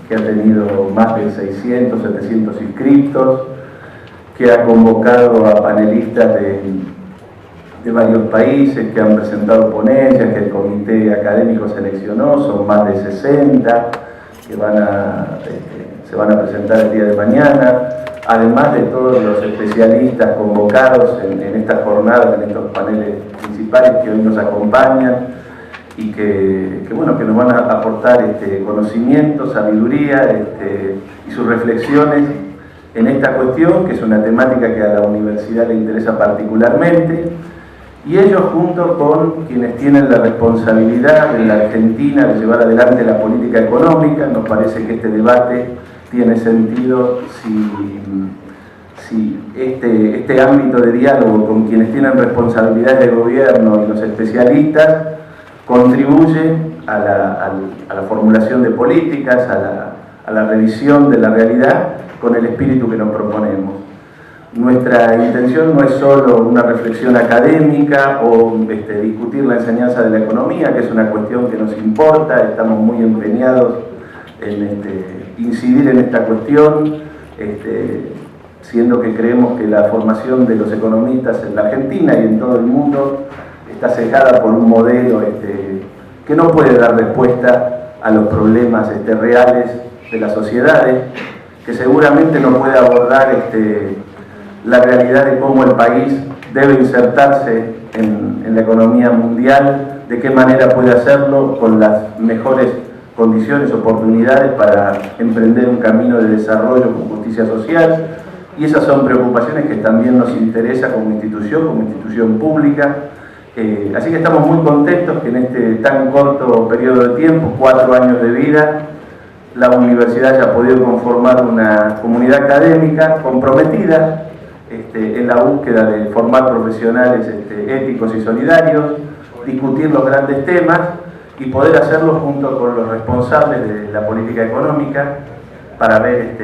que ha tenido más de 600, 700 inscriptos, que ha convocado a panelistas de varios países, que han presentado ponencias, que el comité académico seleccionó, son más de 60, que se van a presentar el día de mañana, además de todos los especialistas convocados en estas jornadas, en estos paneles principales que hoy nos acompañan y que nos van a aportar conocimiento, sabiduría y sus reflexiones en esta cuestión, que es una temática que a la universidad le interesa particularmente, y ellos junto con quienes tienen la responsabilidad en la Argentina de llevar adelante la política económica. Nos parece que este debate tiene sentido si este ámbito de diálogo con quienes tienen responsabilidades de gobierno y los especialistas contribuye a la formulación de políticas, a la revisión de la realidad con el espíritu que nos proponemos. Nuestra intención no es solo una reflexión académica o discutir la enseñanza de la economía, que es una cuestión que nos importa, estamos muy empeñados en incidir en esta cuestión, siendo que creemos que la formación de los economistas en la Argentina y en todo el mundo está cejada por un modelo que no puede dar respuesta a los problemas reales de las sociedades, que seguramente no puede abordar la realidad de cómo el país debe insertarse en la economía mundial, de qué manera puede hacerlo con las mejores condiciones, oportunidades para emprender un camino de desarrollo con justicia social. Y esas son preocupaciones que también nos interesa como institución pública. Así que estamos muy contentos que en este tan corto periodo de tiempo, 4 años de vida, la universidad haya podido conformar una comunidad académica comprometida en la búsqueda de formar profesionales éticos y solidarios, discutir los grandes temas y poder hacerlo junto con los responsables de la política económica para ver,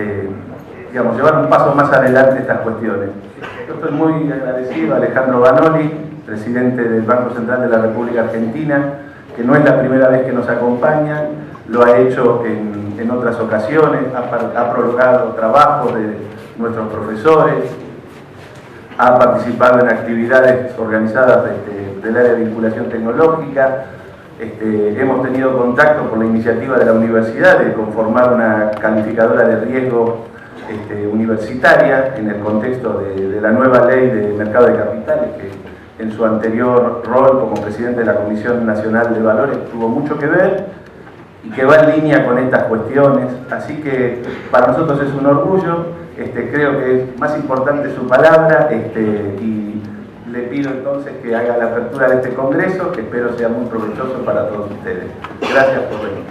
llevar un paso más adelante estas cuestiones. Yo estoy muy agradecido a Alejandro Banoli, presidente del Banco Central de la República Argentina, que no es la primera vez que nos acompaña, lo ha hecho en otras ocasiones, ha prolongado trabajos de nuestros profesores, ha participado en actividades organizadas del área de vinculación tecnológica. Hemos tenido contacto con la iniciativa de la universidad de conformar una calificadora de riesgo universitaria en el contexto de la nueva ley de mercado de capitales, que en su anterior rol como presidente de la Comisión Nacional de Valores tuvo mucho que ver y que va en línea con estas cuestiones. Así que para nosotros es un orgullo. Creo que es más importante su palabra y le pido entonces que haga la apertura de este congreso, que espero sea muy provechoso para todos ustedes. Gracias por venir.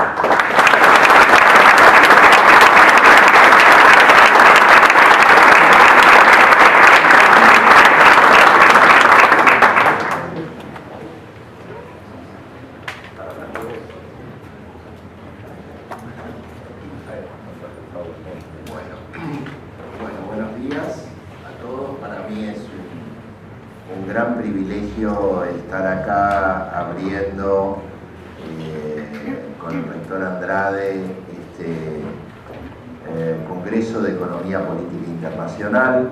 Gran privilegio estar acá abriendo con el rector Andrade Congreso de Economía Política Internacional.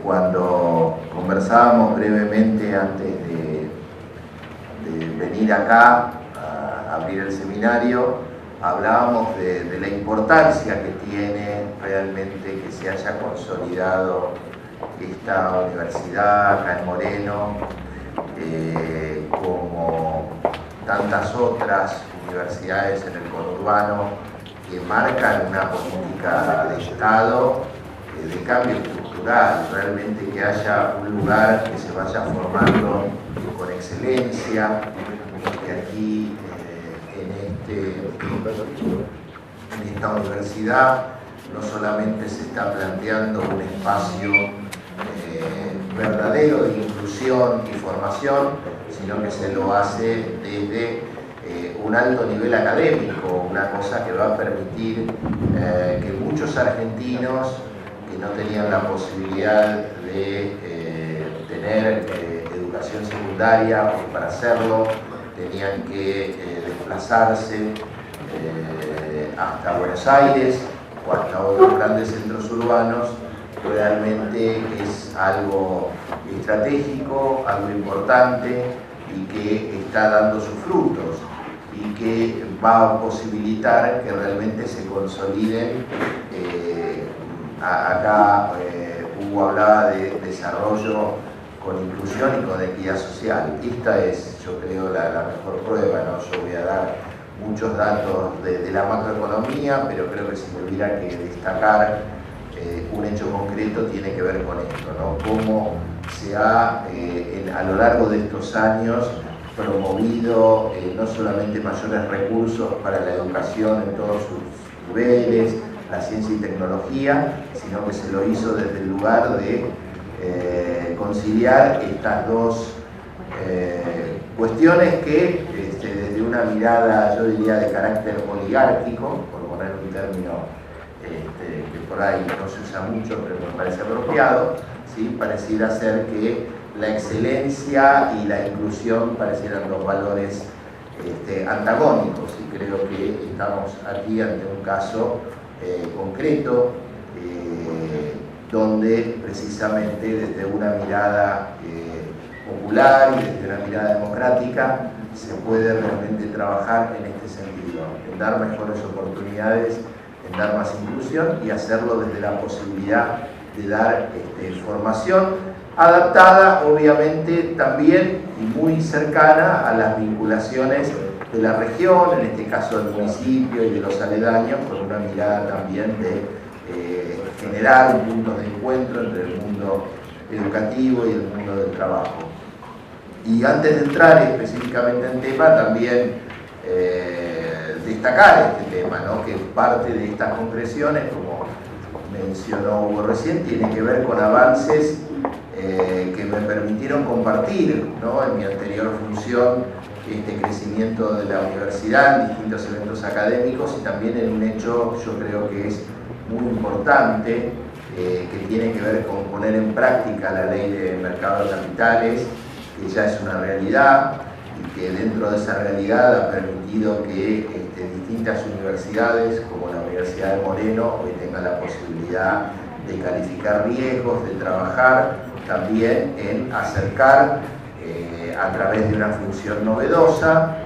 Cuando conversábamos brevemente antes de venir acá a abrir el seminario, hablábamos de la importancia que tiene realmente que se haya consolidado esta universidad acá en Moreno, como tantas otras universidades en el conurbano que marcan una política de Estado, de cambio estructural, realmente que haya un lugar que se vaya formando con excelencia, que aquí en esta universidad no solamente se está planteando un espacio verdadero de inclusión y formación, sino que se lo hace desde un alto nivel académico, una cosa que va a permitir que muchos argentinos que no tenían la posibilidad de tener educación secundaria, porque para hacerlo tenían que desplazarse hasta Buenos Aires o hasta otros grandes centros urbanos, realmente es algo estratégico, algo importante y que está dando sus frutos y que va a posibilitar que realmente se consoliden. Acá Hugo hablaba de desarrollo con inclusión y con equidad social. Esta es, yo creo, la mejor prueba, ¿no? Yo voy a dar muchos datos de la macroeconomía, pero creo que si tuviera que destacar un hecho concreto tiene que ver con esto, ¿no? Cómo se ha, a lo largo de estos años, promovido no solamente mayores recursos para la educación en todos sus niveles, la ciencia y tecnología, sino que se lo hizo desde el lugar de conciliar estas dos cuestiones que desde una mirada, yo diría, de carácter oligárquico, por poner un término que por ahí no se usa mucho, pero me parece apropiado, ¿sí? Pareciera ser que la excelencia y la inclusión parecieran dos valores antagónicos, y creo que estamos aquí ante un caso concreto donde precisamente desde una mirada popular y desde una mirada democrática se puede realmente trabajar en este sentido, en dar mejores oportunidades, en dar más inclusión y hacerlo desde la posibilidad de dar formación adaptada, obviamente, también y muy cercana a las vinculaciones de la región, en este caso del municipio y de los aledaños, con una mirada también de generar puntos de encuentro entre el mundo educativo y el mundo del trabajo. Y antes de entrar específicamente en tema, también destacar este tema, ¿no? Que parte de estas concreciones, como mencionó Hugo recién, tiene que ver con avances que me permitieron compartir, ¿no? En mi anterior función, este crecimiento de la universidad en distintos eventos académicos y también en un hecho, yo creo que es muy importante, que tiene que ver con poner en práctica la ley de mercado de capitales, que ya es una realidad y que dentro de esa realidad ha permitido que distintas universidades, como la Universidad de Moreno, hoy tengan la posibilidad de calificar riesgos, de trabajar también en acercar a través de una función novedosa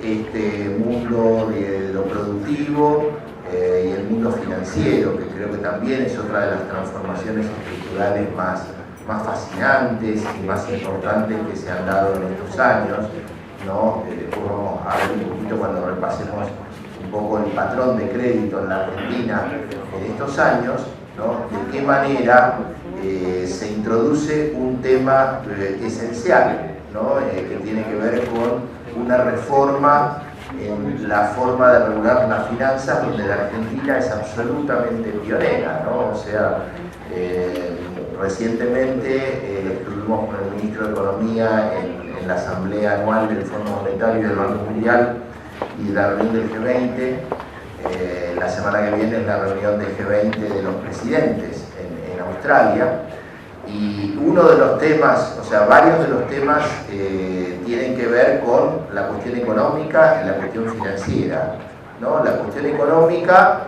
este mundo de lo productivo y el mundo financiero, que creo que también es otra de las transformaciones estructurales más fascinantes y más importantes que se han dado en estos años, ¿no? Después vamos a ver un poquito cuando repasemos un poco el patrón de crédito en la Argentina en estos años, ¿no? De qué manera se introduce un tema esencial, ¿no? Que tiene que ver con una reforma en la forma de regular las finanzas, donde la Argentina es absolutamente pionera, ¿no? O sea, recientemente estuvimos con el ministro de Economía en la asamblea anual del Fondo Monetario y del Banco Mundial y la reunión del G20. La semana que viene es la reunión del G20 de los presidentes en Australia, y uno de los temas, o sea, varios de los temas tienen que ver con la cuestión económica y la cuestión financiera, ¿no? La cuestión económica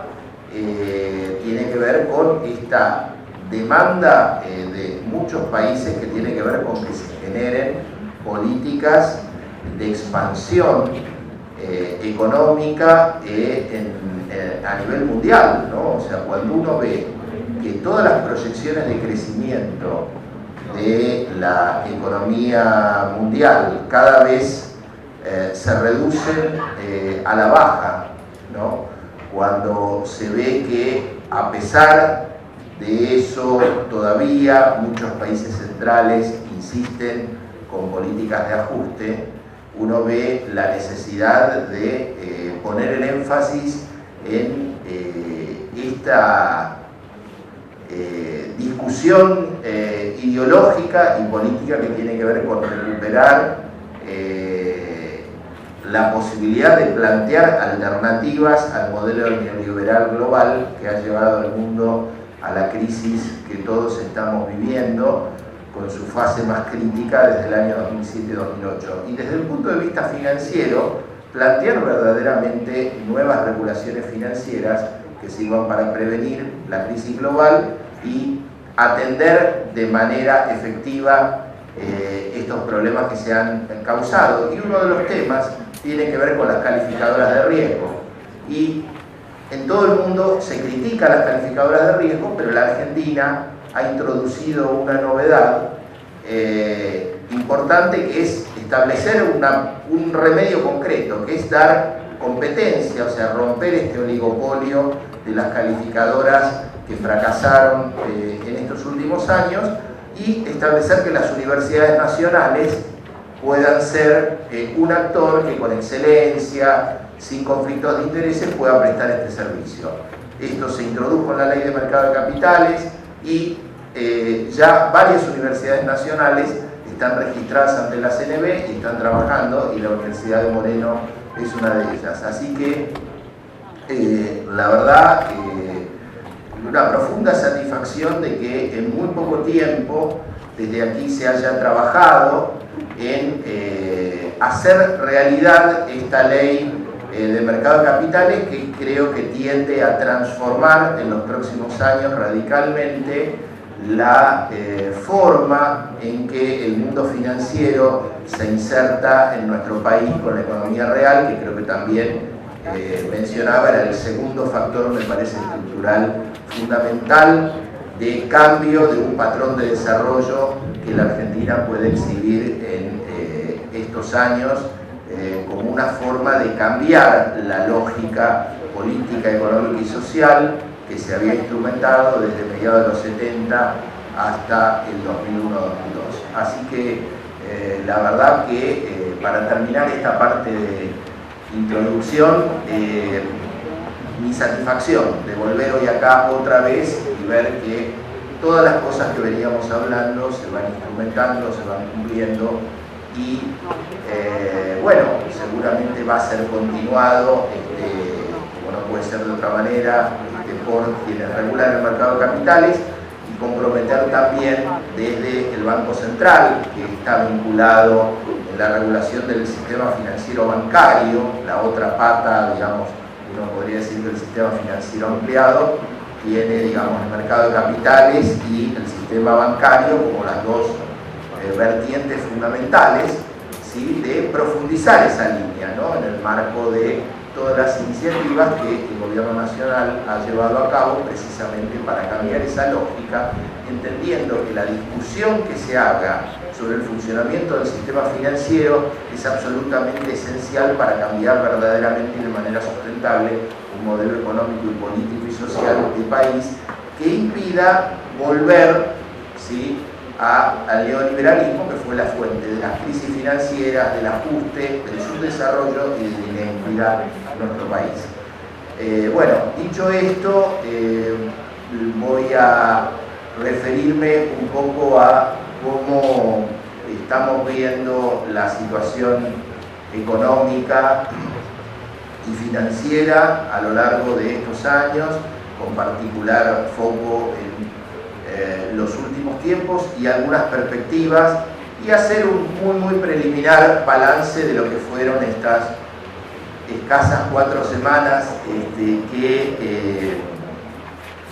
tiene que ver con esta demanda de muchos países que tiene que ver con que se generen políticas de expansión económica a nivel mundial, ¿no? O sea, cuando uno ve que todas las proyecciones de crecimiento de la economía mundial cada vez se reducen a la baja, ¿no? Cuando se ve que a pesar de eso todavía muchos países centrales insisten con políticas de ajuste, uno ve la necesidad de poner el énfasis en esta discusión ideológica y política que tiene que ver con recuperar la posibilidad de plantear alternativas al modelo neoliberal global que ha llevado al mundo a la crisis que todos estamos viviendo, con su fase más crítica desde el año 2007-2008. Y desde el punto de vista financiero, plantear verdaderamente nuevas regulaciones financieras que sirvan para prevenir la crisis global y atender de manera efectiva estos problemas que se han causado. Y uno de los temas tiene que ver con las calificadoras de riesgo. Y en todo el mundo se critica las calificadoras de riesgo, pero la Argentina ha introducido una novedad importante, que es establecer un remedio concreto, que es dar competencia, o sea, romper este oligopolio de las calificadoras que fracasaron en estos últimos años, y establecer que las universidades nacionales puedan ser un actor que con excelencia, sin conflictos de intereses, pueda prestar este servicio. Esto se introdujo en la Ley de Mercado de Capitales y ya varias universidades nacionales están registradas ante la CNB y están trabajando, y la Universidad de Moreno es una de ellas. Así que la verdad, una profunda satisfacción de que en muy poco tiempo desde aquí se haya trabajado en hacer realidad esta ley de mercado de capitales, que creo que tiende a transformar en los próximos años radicalmente la forma en que el mundo financiero se inserta en nuestro país con la economía real, que creo que también mencionaba, era el segundo factor, me parece, estructural fundamental de cambio de un patrón de desarrollo que la Argentina puede exhibir en estos años como una forma de cambiar la lógica política, económica y social que se había instrumentado desde mediados de los 70 hasta el 2001-2002. Así que la verdad que para terminar esta parte de introducción, mi satisfacción de volver hoy acá otra vez y ver que todas las cosas que veníamos hablando se van instrumentando, se van cumpliendo, y bueno, seguramente va a ser continuado, como no puede ser de otra manera, por quienes regulan el mercado de capitales, y comprometer también desde el Banco Central, que está vinculado en la regulación del sistema financiero bancario, la otra pata, digamos, uno podría decir que el sistema financiero ampliado tiene, digamos, el mercado de capitales y el sistema bancario como las dos vertientes fundamentales, ¿sí?, de profundizar esa línea, ¿no?, en el marco de todas las iniciativas que el Gobierno Nacional ha llevado a cabo precisamente para cambiar esa lógica, entendiendo que la discusión que se haga sobre el funcionamiento del sistema financiero es absolutamente esencial para cambiar verdaderamente y de manera sustentable un modelo económico y político y social de país que impida volver, ¿sí?, al neoliberalismo, que fue la fuente de las crisis financieras, del ajuste, del subdesarrollo y de la inequidad en nuestro país. Bueno, dicho esto, voy a referirme un poco a cómo estamos viendo la situación económica y financiera a lo largo de estos años, con particular foco en los últimos tiempos y algunas perspectivas, y hacer un muy preliminar balance de lo que fueron estas escasas 4 semanas que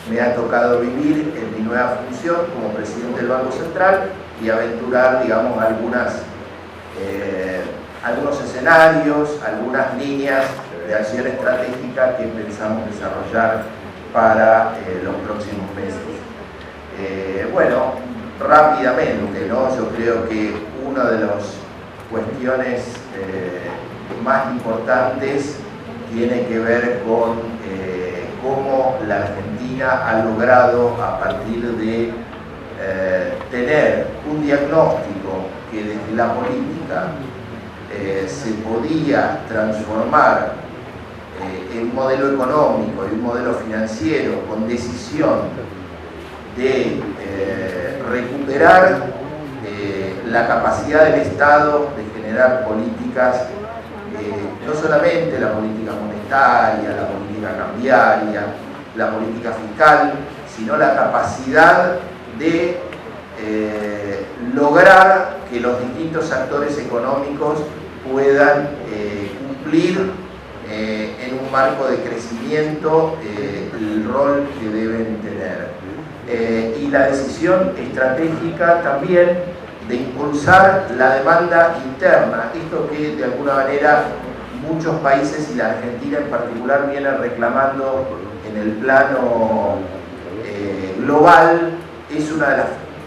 me ha tocado vivir en mi nueva función como presidente del Banco Central, y aventurar, digamos, algunos escenarios, algunas líneas de acción estratégica que pensamos desarrollar para los próximos meses. Bueno, rápidamente, ¿no? Yo creo que una de las cuestiones más importantes tiene que ver con cómo la Argentina ha logrado, a partir de tener un diagnóstico que desde la política se podía transformar en un modelo económico y un modelo financiero con decisión de recuperar la capacidad del Estado de generar políticas, no solamente la política monetaria, la política cambiaria, la política fiscal, sino la capacidad de lograr que los distintos actores económicos puedan cumplir en un marco de crecimiento el rol que deben tener. Y la decisión estratégica también de impulsar la demanda interna, esto que de alguna manera muchos países y la Argentina en particular vienen reclamando en el plano global, es una de las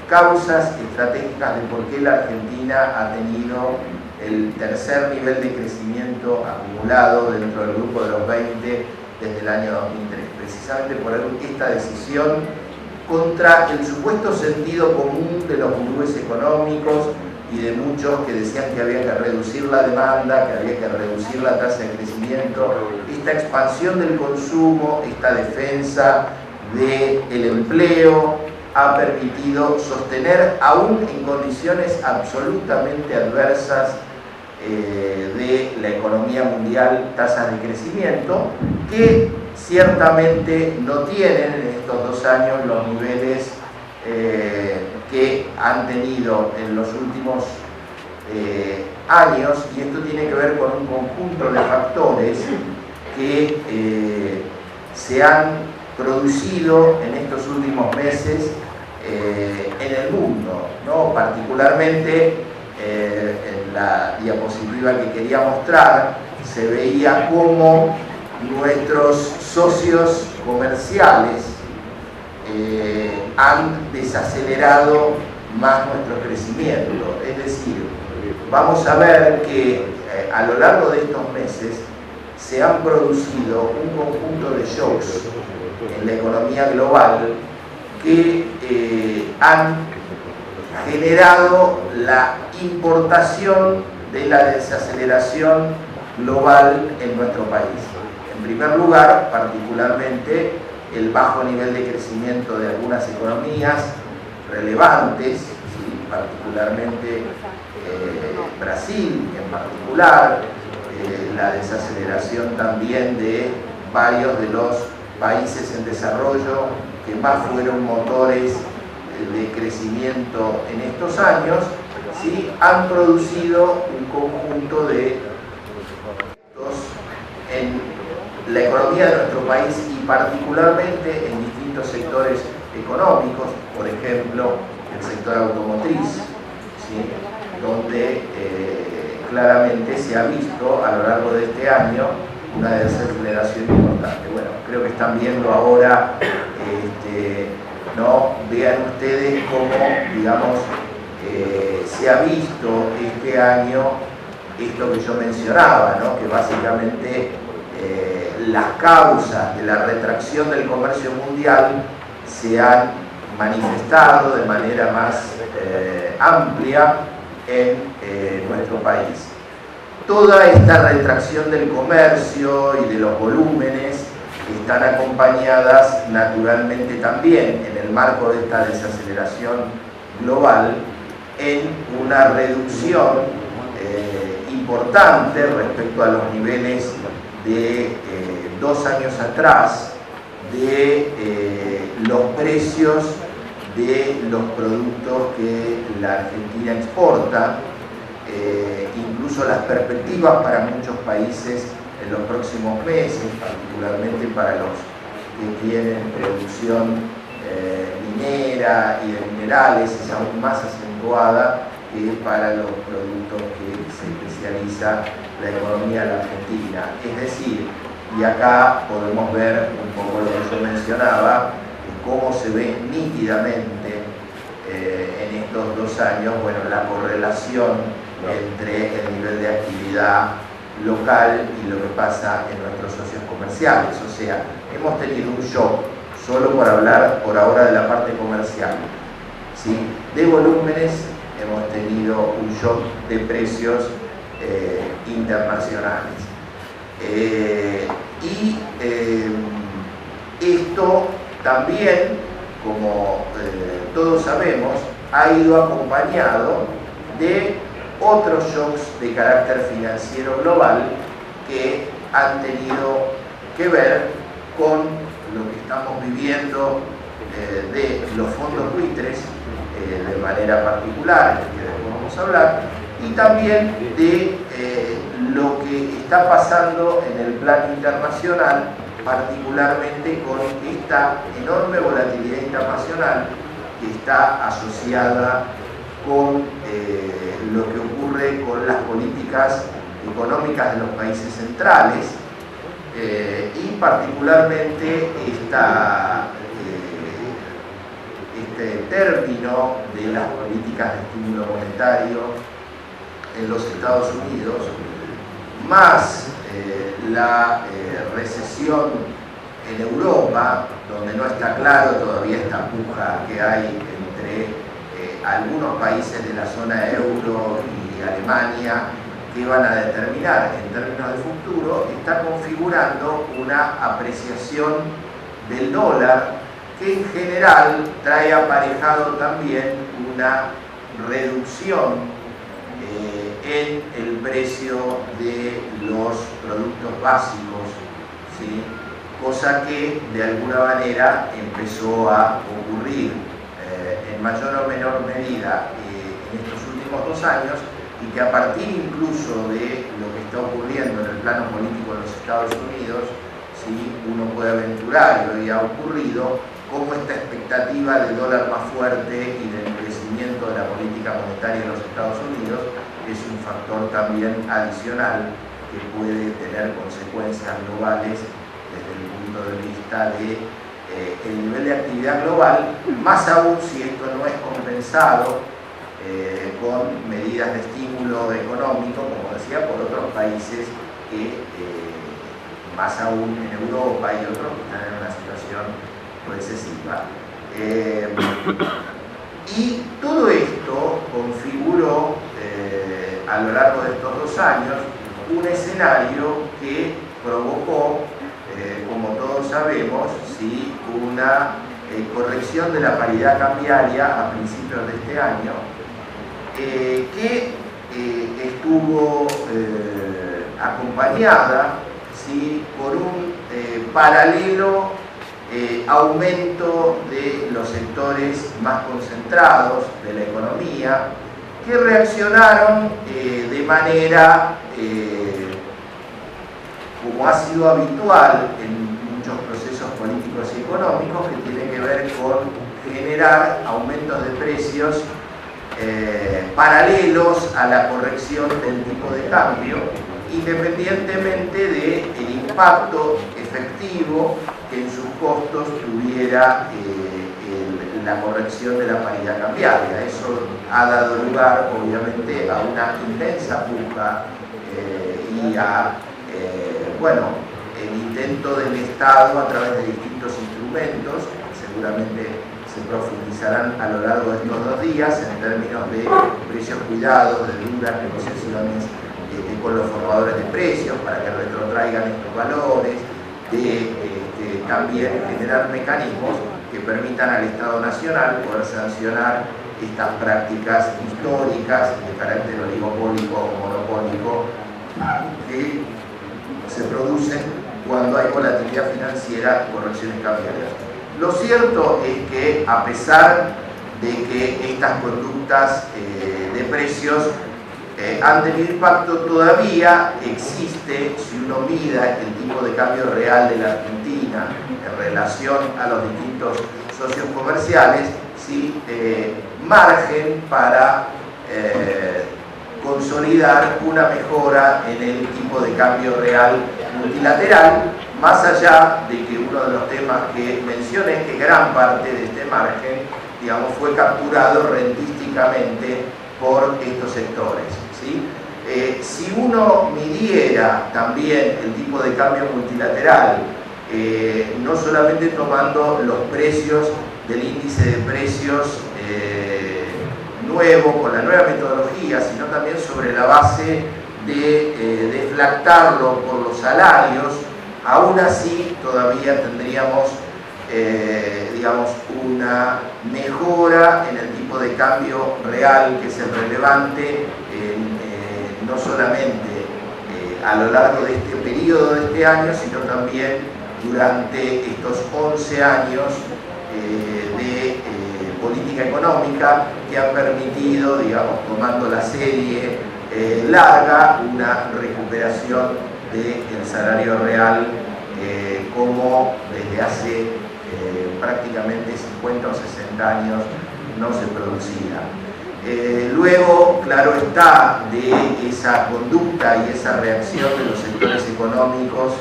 causas estratégicas de por qué la Argentina ha tenido el tercer nivel de crecimiento acumulado dentro del grupo de los 20 desde el año 2003, precisamente por esta decisión contra el supuesto sentido común de los gurúes económicos y de muchos que decían que había que reducir la demanda, que había que reducir la tasa de crecimiento. Esta expansión del consumo, esta defensa del empleo ha permitido sostener, aún en condiciones absolutamente adversas de la economía mundial, tasas de crecimiento que ciertamente no tienen en estos 2 años los niveles que han tenido en los últimos años, y esto tiene que ver con un conjunto de factores que se han producido en estos últimos meses en el mundo, ¿no? Particularmente en la diapositiva que quería mostrar se veía cómo nuestros socios comerciales han desacelerado más nuestro crecimiento. Es decir, vamos a ver que a lo largo de estos meses se han producido un conjunto de shocks en la economía global que han generado la importación de la desaceleración global en nuestro país. En primer lugar, particularmente, el bajo nivel de crecimiento de algunas economías relevantes, ¿sí? Particularmente Brasil en particular, la desaceleración también de varios de los países en desarrollo que más fueron motores de crecimiento en estos años, ¿sí? Han producido un conjunto de en la economía de nuestro país y particularmente en distintos sectores económicos, por ejemplo el sector automotriz, ¿sí? Donde claramente se ha visto a lo largo de este año una desaceleración importante. Bueno, creo que están viendo ahora, ¿no? Vean ustedes cómo, digamos, se ha visto este año esto que yo mencionaba, ¿no? Que básicamente las causas de la retracción del comercio mundial se han manifestado de manera más amplia en nuestro país. Toda esta retracción del comercio y de los volúmenes están acompañadas naturalmente también en el marco de esta desaceleración global en una reducción importante respecto a los niveles de 2 años atrás de los precios de los productos que la Argentina exporta, incluso las perspectivas para muchos países en los próximos meses, particularmente para los que tienen producción minera y de minerales, es aún más acentuada que para los productos que se especializa la economía de la Argentina. Es decir, y acá podemos ver un poco lo que yo mencionaba, cómo se ve nítidamente en estos 2 años, bueno, la correlación entre el nivel de actividad local y lo que pasa en nuestros socios comerciales. O sea, hemos tenido un shock, solo por hablar por ahora de la parte comercial, ¿sí? De volúmenes hemos tenido un shock de precios internacionales. Esto también, como todos sabemos, ha ido acompañado de otros shocks de carácter financiero global que han tenido que ver con lo que estamos viviendo de los fondos buitres de manera particular, que después vamos a hablar, y también de lo que que está pasando en el plano internacional, particularmente con esta enorme volatilidad internacional que está asociada con lo que ocurre con las políticas económicas de los países centrales y particularmente este término de las políticas de estímulo monetario en los Estados Unidos, más la recesión en Europa, donde no está claro todavía esta puja que hay entre algunos países de la zona euro y Alemania, que van a determinar en términos de futuro, está configurando una apreciación del dólar que en general trae aparejado también una reducción en el precio de los productos básicos, ¿sí? Cosa que de alguna manera empezó a ocurrir en mayor o menor medida en estos últimos 2 años, y que a partir incluso de lo que está ocurriendo en el plano político en los Estados Unidos, ¿sí? Uno puede aventurar, y hoy ha ocurrido, cómo esta expectativa del dólar más fuerte y del crecimiento de la política monetaria en los Estados Unidos es un factor también adicional que puede tener consecuencias globales desde el punto de vista de el nivel de actividad global, más aún si esto no es compensado con medidas de estímulo económico, como decía, por otros países que, más aún en Europa y otros que están en una situación recesiva. Y todo esto configuró a lo largo de estos 2 años un escenario que provocó, como todos sabemos, ¿sí? Una corrección de la paridad cambiaria a principios de este año, que estuvo acompañada, ¿sí? Por un paralelo aumento de los sectores más concentrados de la economía, que reaccionaron de manera, como ha sido habitual en muchos procesos políticos y económicos, que tiene que ver con generar aumentos de precios paralelos a la corrección del tipo de cambio, independientemente del impacto efectivo que en sus costos tuviera la corrección de la paridad cambiaria. Eso ha dado lugar, obviamente, a una intensa puja y a, el intento del Estado a través de distintos instrumentos, que seguramente se profundizarán a lo largo de estos 2 días en términos de precios cuidados, de duras negociaciones con los formadores de precios para que retrotraigan estos valores, de también generar mecanismos que permitan al Estado Nacional poder sancionar estas prácticas históricas de carácter oligopólico o monopólico que se producen cuando hay volatilidad financiera y correcciones cambiarias. Lo cierto es que, a pesar de que estas conductas de precios han tenido impacto, todavía existe, si uno mida el tipo de cambio real de la Argentina en relación a los distintos socios comerciales, ¿sí? Margen para consolidar una mejora en el tipo de cambio real multilateral, más allá de que uno de los temas que mencioné es que gran parte de este margen, digamos, fue capturado rentísticamente por estos sectores, ¿sí? Si uno midiera también el tipo de cambio multilateral, no solamente tomando los precios del índice de precios nuevo, con la nueva metodología, sino también sobre la base de deflactarlo por los salarios, aún así todavía tendríamos digamos, una mejora en el tipo de cambio real, que es el relevante, no solamente a lo largo de este periodo de este año, sino también durante estos 11 años de política económica que han permitido, digamos, tomando la serie larga una recuperación del salario real como desde hace prácticamente 50 o 60 años no se producía. Luego, claro está, de esa conducta y esa reacción de los sectores económicos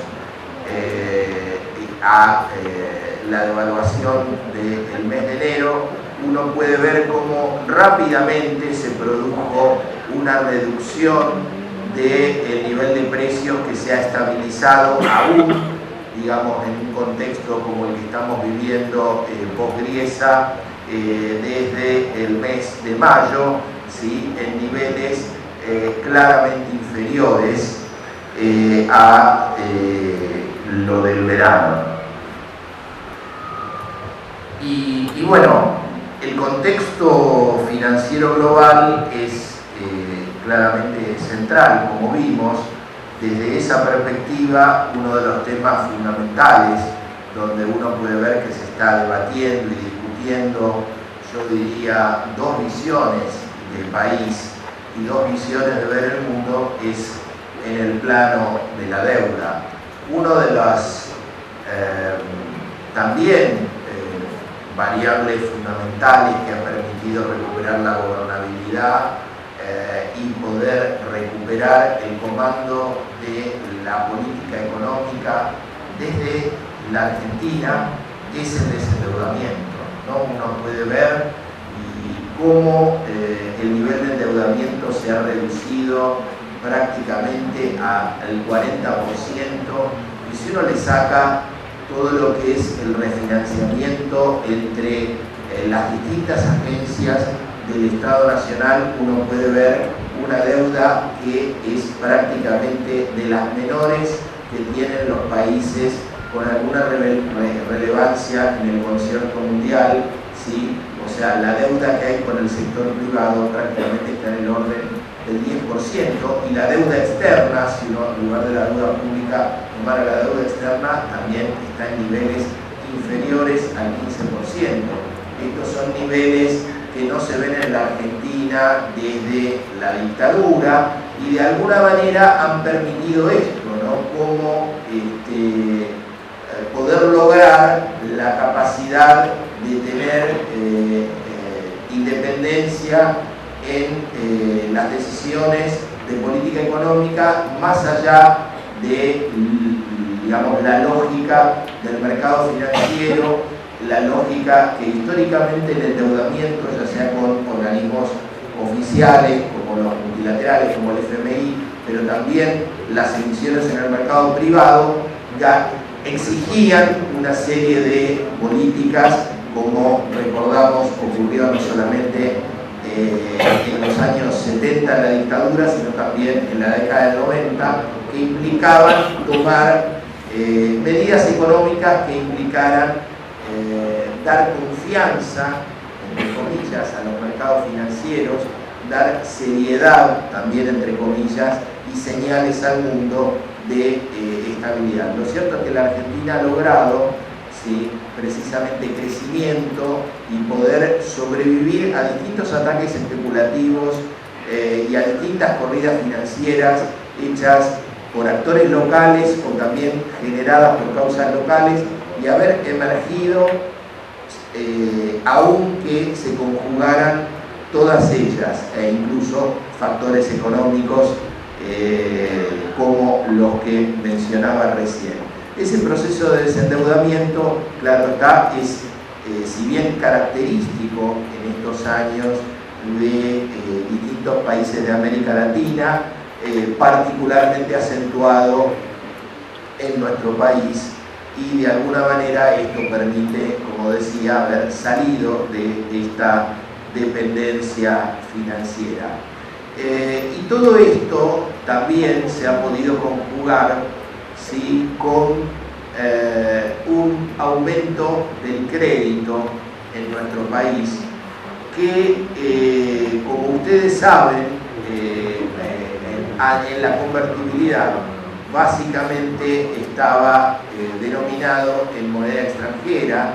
a la devaluación del mes de enero, uno puede ver cómo rápidamente se produjo una reducción del nivel de precios que se ha estabilizado aún, digamos, en un contexto como el que estamos viviendo post-Griesa, desde el mes de mayo, ¿sí?, en niveles claramente inferiores a lo del verano. Y bueno, el contexto financiero global es claramente central, como vimos. Desde esa perspectiva, uno de los temas fundamentales donde uno puede ver que se está debatiendo y discutiendo, yo diría, dos visiones del país y dos visiones de ver el mundo, es en el plano de la deuda. Uno de las también variables fundamentales que ha permitido recuperar la gobernabilidad y poder recuperar el comando de la política económica desde la Argentina es el desendeudamiento, ¿no? Uno puede ver cómo el nivel de endeudamiento se ha reducido prácticamente al 40%, y si uno le saca todo lo que es el refinanciamiento entre las distintas agencias del Estado Nacional, uno puede ver una deuda que es prácticamente de las menores que tienen los países con alguna relevancia en el concierto mundial, ¿sí? O sea, la deuda que hay con el sector privado prácticamente está en el orden del 10%, y la deuda externa, si uno en lugar de la deuda pública tomara la deuda externa, también está en niveles inferiores al 15%. Estos son niveles que no se ven en la Argentina desde la dictadura, y de alguna manera han permitido esto, ¿no? Como poder lograr la capacidad de tener independencia en las decisiones de política económica, más allá de, digamos, la lógica del mercado financiero, la lógica que históricamente el endeudamiento, ya sea con organismos oficiales, como los multilaterales, como el FMI, pero también las emisiones en el mercado privado, ya exigían una serie de políticas, como recordamos ocurrió no solamente en los años 70 en la dictadura, sino también en la década del 90, que implicaban tomar medidas económicas que implicaran dar confianza, entre comillas, a los mercados financieros, dar seriedad, también entre comillas, y señales al mundo de estabilidad. Lo cierto es que la Argentina ha logrado, ¿sí?, precisamente crecimiento y poder sobrevivir a distintos ataques especulativos y a distintas corridas financieras hechas por actores locales o también generadas por causas locales, y haber emergido, aunque se conjugaran todas ellas, e incluso factores económicos como los que mencionaba recién. Ese proceso de desendeudamiento, claro está, es si bien característico en estos años de distintos países de América Latina, particularmente acentuado en nuestro país, y de alguna manera esto permite, como decía, haber salido de esta dependencia financiera. Y todo esto también se ha podido conjugar, ¿sí?, con un aumento del crédito en nuestro país que, como ustedes saben, en la convertibilidad básicamente estaba denominado en moneda extranjera,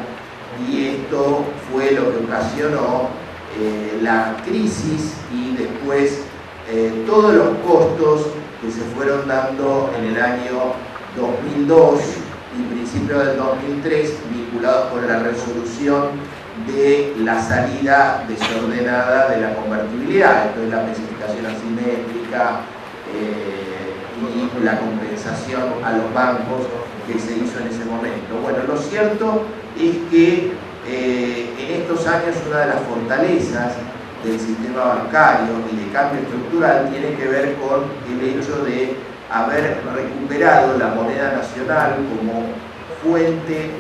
y esto fue lo que ocasionó la crisis y después todos los costos que se fueron dando en el año 2002 y principios del 2003 vinculados con la resolución de la salida desordenada de la convertibilidad, entonces la especificación asimétrica y la compensación a los bancos que se hizo en ese momento. Bueno, lo cierto es que en estos años una de las fortalezas del sistema bancario y de cambio estructural tiene que ver con el hecho de haber recuperado la moneda nacional como fuente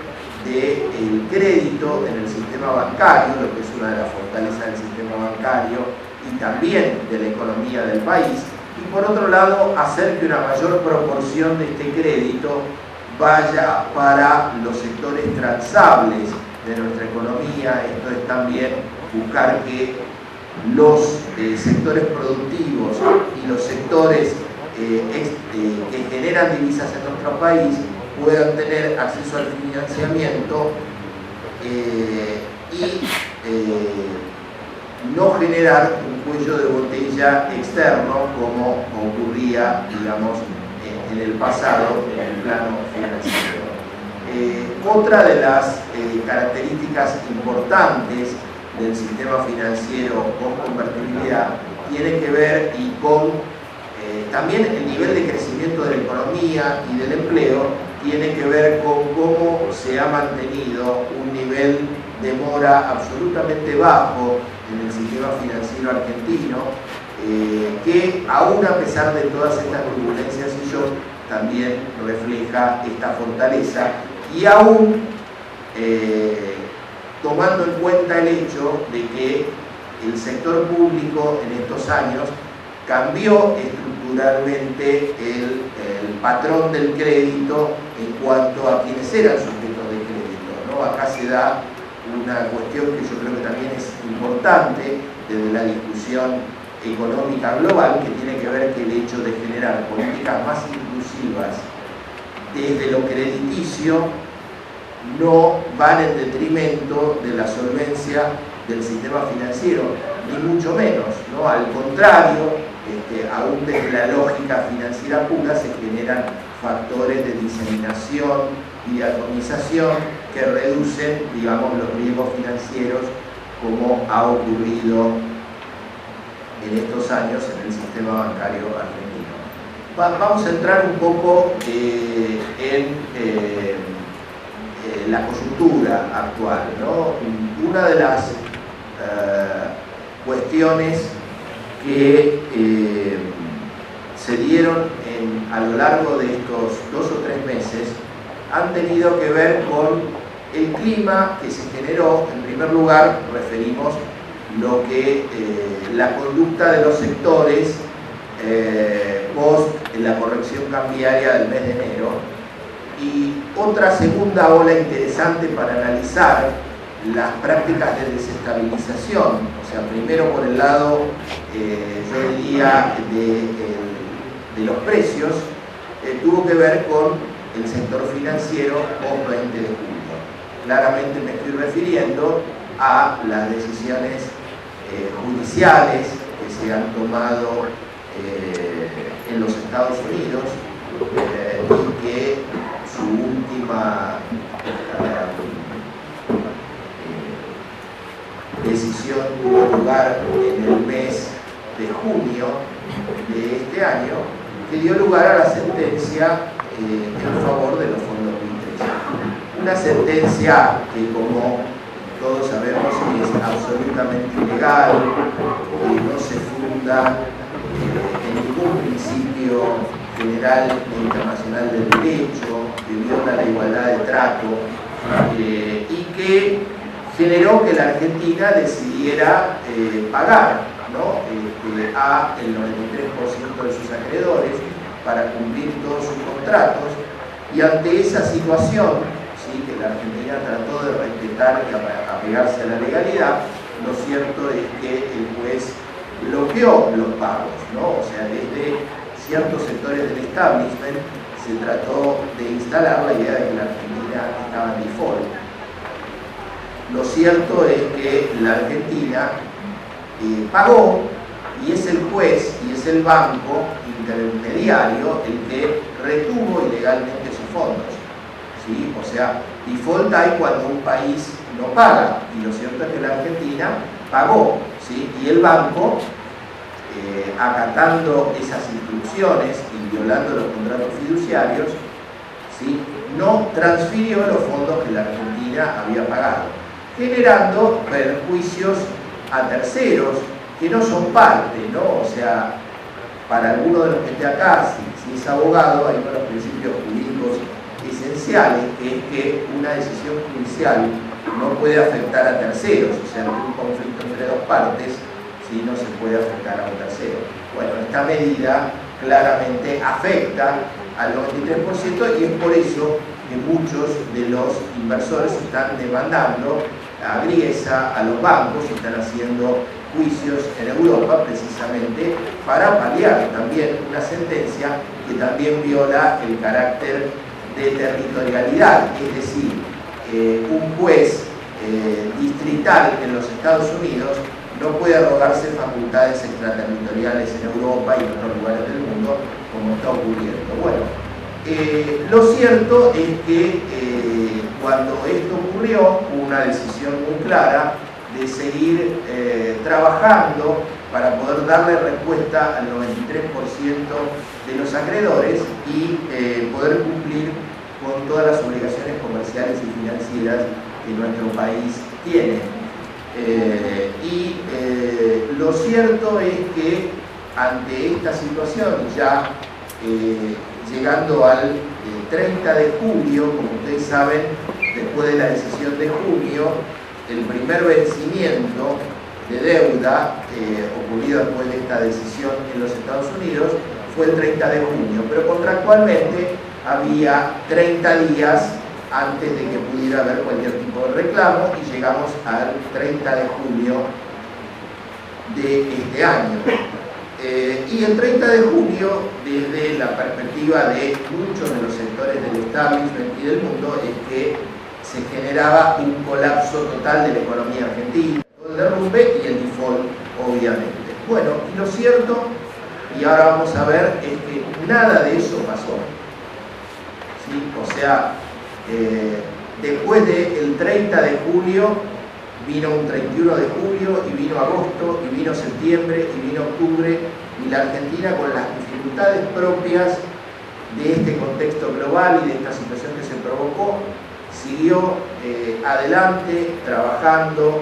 del crédito en el sistema bancario, lo que es una de las fortalezas del sistema bancario y también de la economía del país, y por otro lado hacer que una mayor proporción de este crédito vaya para los sectores transables de nuestra economía. Esto es también buscar que los sectores productivos y los sectores que generan divisas en nuestro país puedan tener acceso al financiamiento y no generar un cuello de botella externo como ocurría, digamos, en el pasado en el plano financiero. Otra de las características importantes del sistema financiero con convertibilidad tiene que ver y con también el nivel de crecimiento de la economía y del empleo, tiene que ver con cómo se ha mantenido un nivel de mora absolutamente bajo en el sistema financiero argentino, que aún a pesar de todas estas turbulencias y shocks, también refleja esta fortaleza, y aún tomando en cuenta el hecho de que el sector público en estos años cambió estructuralmente el patrón del crédito en cuanto a quienes eran sujetos de crédito, ¿no? Acá se da una cuestión que yo creo que también es importante desde la discusión económica global, que tiene que ver con el hecho de generar políticas más inclusivas desde lo crediticio no van en detrimento de la solvencia del sistema financiero, ni mucho menos, ¿no? Al contrario, aún desde la lógica financiera pura se generan factores de diseminación y de atomización que reducen, digamos, los riesgos financieros, como ha ocurrido en estos años en el sistema bancario argentino. Vamos a entrar un poco en la coyuntura actual, ¿no? Una de las cuestiones que se dieron a lo largo de estos 2 o 3 meses han tenido que ver con el clima que se generó. En primer lugar, referimos lo que la conducta de los sectores post la corrección cambiaria del mes de enero, y otra segunda ola interesante para analizar las prácticas de desestabilización, o sea, primero por el lado, yo diría, de los precios, tuvo que ver con el sector financiero post 20 de julio. Claramente me estoy refiriendo a las decisiones judiciales que se han tomado en los Estados Unidos y que su última decisión tuvo lugar en el mes de junio de este año, que dio lugar a la sentencia en favor de los fondos buitres. Una sentencia que, como todos sabemos, es absolutamente ilegal, que no se funda en ningún principio general e internacional del derecho, que viola la igualdad de trato y que generó que la Argentina decidiera pagar, ¿no? A el 93% de sus acreedores para cumplir todos sus contratos, y ante esa situación, ¿sí?, que la Argentina trató de respetar y apegarse a la legalidad, lo cierto es que el juez bloqueó los pagos, ¿no? O sea, desde ciertos sectores del establishment se trató de instalar la idea de que la Argentina estaba en default. Lo cierto es que la Argentina pagó y es el juez y es el banco intermediario el que retuvo ilegalmente sus fondos, ¿sí? O sea, default hay cuando un país no paga, y lo cierto es que la Argentina pagó, ¿sí? Y el banco, acatando esas instrucciones y violando los contratos fiduciarios, ¿sí?, no transfirió los fondos que la Argentina había pagado, generando perjuicios a terceros que no son parte, ¿no? O sea, para alguno de los que esté acá, si es abogado, hay uno de los principios jurídicos esenciales, que es que una decisión judicial no puede afectar a terceros, o sea, un conflicto entre dos partes, si no se puede afectar a un tercero. Bueno, esta medida claramente afecta al 93% y es por eso que muchos de los inversores están demandando a Griesa, a los bancos, y están haciendo juicios en Europa precisamente para paliar también una sentencia que también viola el carácter de territorialidad, es decir, un juez distrital en los Estados Unidos no puede arrogarse facultades extraterritoriales en Europa y en otros lugares del mundo, como está ocurriendo. Bueno, lo cierto es que cuando esto ocurrió, hubo una decisión muy clara de seguir trabajando para poder darle respuesta al 93% de los acreedores y poder cumplir con todas las obligaciones comerciales y financieras que nuestro país tiene. Lo cierto es que ante esta situación, ya llegando al 30 de julio, como ustedes saben, después de la decisión de junio, el primer vencimiento de deuda ocurrido después de esta decisión en los Estados Unidos fue el 30 de junio, pero contractualmente había 30 días antes de que pudiera haber cualquier tipo de reclamo, y llegamos al 30 de julio de este año. Y el 30 de junio, desde la perspectiva de muchos de los sectores del establishment y del mundo, es que se generaba un colapso total de la economía argentina, el derrumbe y el default, obviamente. Bueno, y lo cierto, y ahora vamos a ver, es que nada de eso pasó, ¿sí? O sea, después del 30 de julio vino un 31 de julio, y vino agosto, y vino septiembre, y vino octubre, y la Argentina, con las dificultades propias de este contexto global y de esta situación que se provocó, siguió adelante trabajando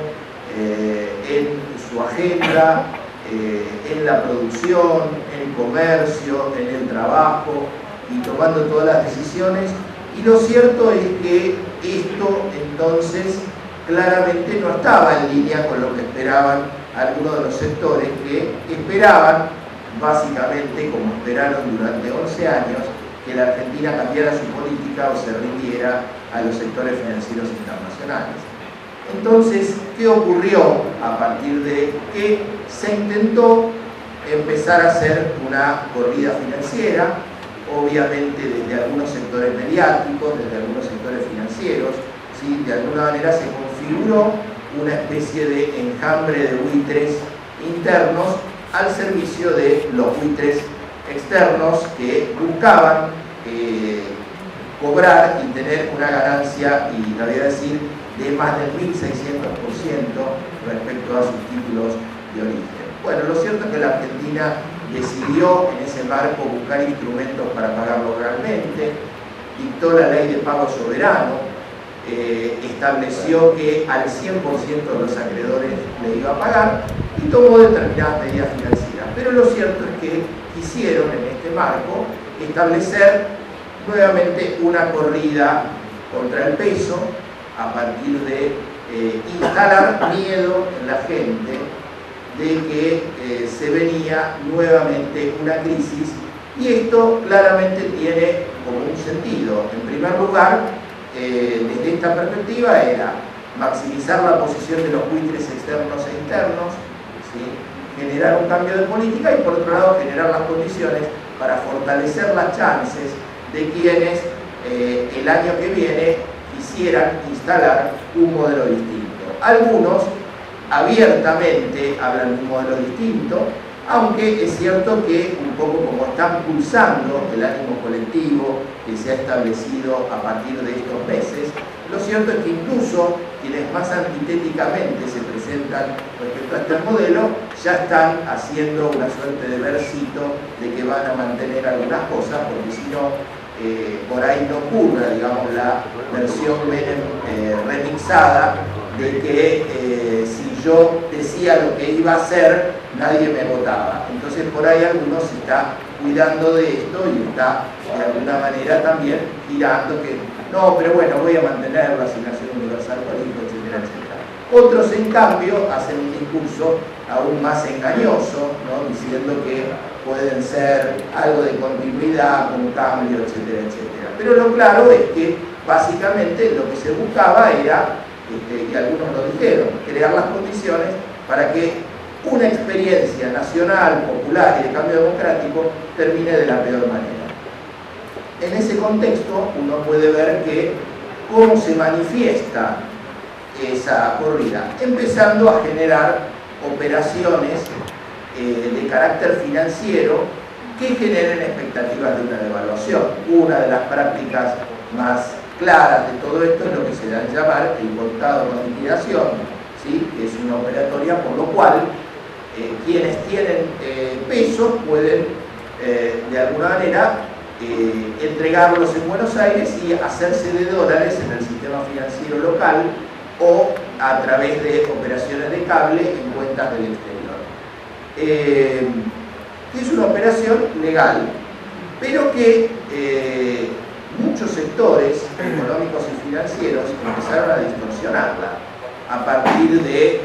en su agenda, en la producción, en el comercio, en el trabajo, y tomando todas las decisiones. Y lo cierto es que esto entonces claramente no estaba en línea con lo que esperaban algunos de los sectores, que esperaban, básicamente como esperaron durante 11 años, que la Argentina cambiara su política o se rindiera a los sectores financieros internacionales. Entonces, ¿qué ocurrió a partir de que se intentó empezar a hacer una corrida financiera? Obviamente desde algunos sectores mediáticos, desde algunos sectores financieros, ¿sí? De alguna manera se configuró una especie de enjambre de buitres internos al servicio de los buitres externos que buscaban cobrar y tener una ganancia, y la voy a decir, de más del 1.600% respecto a sus títulos de origen. Bueno, lo cierto es que la Argentina decidió en ese marco buscar instrumentos para pagarlo realmente, dictó la ley de pago soberano, estableció que al 100% de los acreedores le iba a pagar y tomó determinadas medidas financieras. Pero lo cierto es que quisieron en este marco establecer nuevamente una corrida contra el peso a partir de instalar miedo en la gente de que se venía nuevamente una crisis, y esto claramente tiene como un sentido. En primer lugar, desde esta perspectiva era maximizar la posición de los buitres externos e internos, ¿sí? Generar un cambio de política, y por otro lado generar las condiciones para fortalecer las chances de quienes el año que viene quisieran instalar un modelo distinto. Algunos abiertamente hablan de un modelo distinto, Aunque es cierto que un poco como están pulsando el ánimo colectivo que se ha establecido a partir de estos meses, lo cierto es que incluso quienes más antitéticamente se presentan respecto a este modelo ya están haciendo una suerte de versito de que van a mantener algunas cosas, porque si no, por ahí no ocurra, digamos, la versión remixada de que si yo decía lo que iba a hacer, nadie me votaba. Entonces por ahí algunos se está cuidando de esto y está de alguna manera también girando que no, pero bueno, voy a mantener la asignación universal por hijo, etcétera, etcétera. Otros, en cambio, hacen un discurso aún más engañoso, ¿no? Diciendo que pueden ser algo de continuidad, con cambio, etcétera, etcétera. Pero lo claro es que básicamente lo que se buscaba era, y algunos lo dijeron, crear las condiciones para que una experiencia nacional, popular y de cambio democrático termine de la peor manera. En ese contexto uno puede ver que cómo se manifiesta esa corrida, empezando a generar operaciones de carácter financiero que generen expectativas de una devaluación. Una de las prácticas más claras de todo esto es lo que se da a llamar el contado con liquidación, ¿sí? Que es una operatoria por lo cual quienes tienen pesos pueden de alguna manera entregarlos en Buenos Aires y hacerse de dólares en el sistema financiero local o a través de operaciones de cable en cuentas del exterior. Es una operación legal, pero que muchos sectores económicos y financieros empezaron a distorsionarla a partir de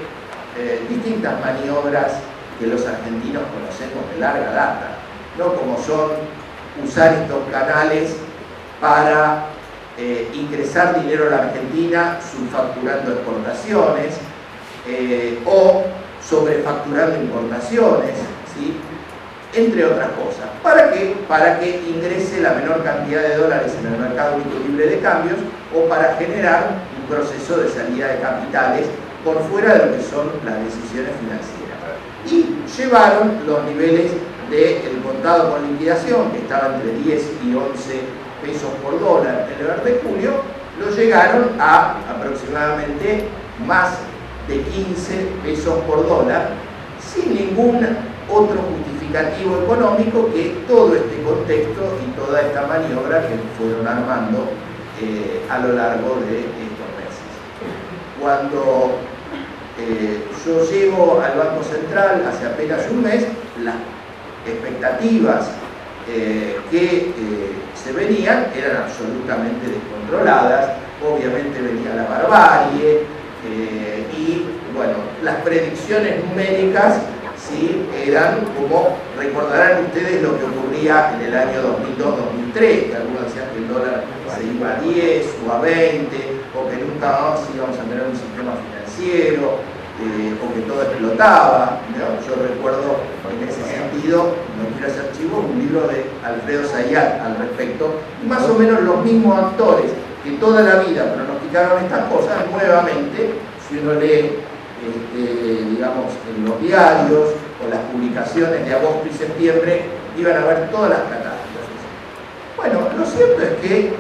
distintas maniobras que los argentinos conocemos de larga data, ¿no? Como son usar estos canales para ingresar dinero a la Argentina subfacturando exportaciones o sobrefacturando importaciones, ¿sí? Entre otras cosas. ¿Para qué? Para que ingrese la menor cantidad de dólares en el mercado único libre de cambios o para generar un proceso de salida de capitales por fuera de lo que son las decisiones financieras. Y llevaron los niveles del contado con liquidación, que estaba entre 10 y 11 pesos por dólar en el mes de julio, lo llegaron a aproximadamente más de 15 pesos por dólar, sin ningún otro justificativo económico que todo este contexto y toda esta maniobra que fueron armando a lo largo de estos meses. Cuando yo llego al Banco Central hace apenas un mes, las expectativas que se venían eran absolutamente descontroladas, obviamente venía la barbarie y bueno, las predicciones numéricas sí eran como, recordarán ustedes lo que ocurría en el año 2002-2003, que algunos decían que el dólar se iba a 10 o a 20, o que nunca más íbamos a tener un sistema financiero, o que todo explotaba, ¿no? Yo recuerdo en ese sentido, no quiero hacer chivo, un libro de Alfredo Zayat al respecto, y más o menos los mismos actores que toda la vida pronosticaron estas cosas, nuevamente, si uno lee digamos, en los diarios o las publicaciones de agosto y septiembre, iban a ver todas las catástrofes. Bueno, lo cierto es que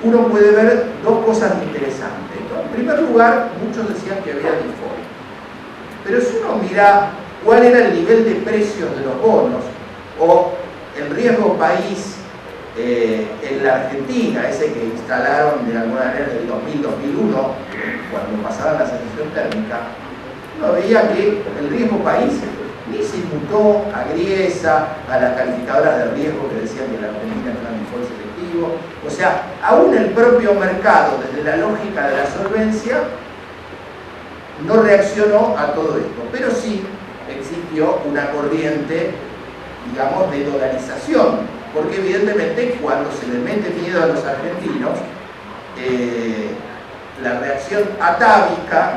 uno puede ver dos cosas interesantes, ¿no? En primer lugar, muchos decían que había default, pero si uno mira cuál era el nivel de precios de los bonos o el riesgo país en la Argentina, ese que instalaron de alguna manera en el 2000-2001, cuando pasaban la sensación térmica, uno veía que el riesgo país ni se imputó a Griesa, a las calificadoras de riesgo que decían que la Argentina estaba en default selectivo. O sea, aún el propio mercado, desde la lógica de la solvencia, no reaccionó a todo esto. Pero sí existió una corriente, digamos, de dolarización. Porque evidentemente cuando se le mete miedo a los argentinos, la reacción atávica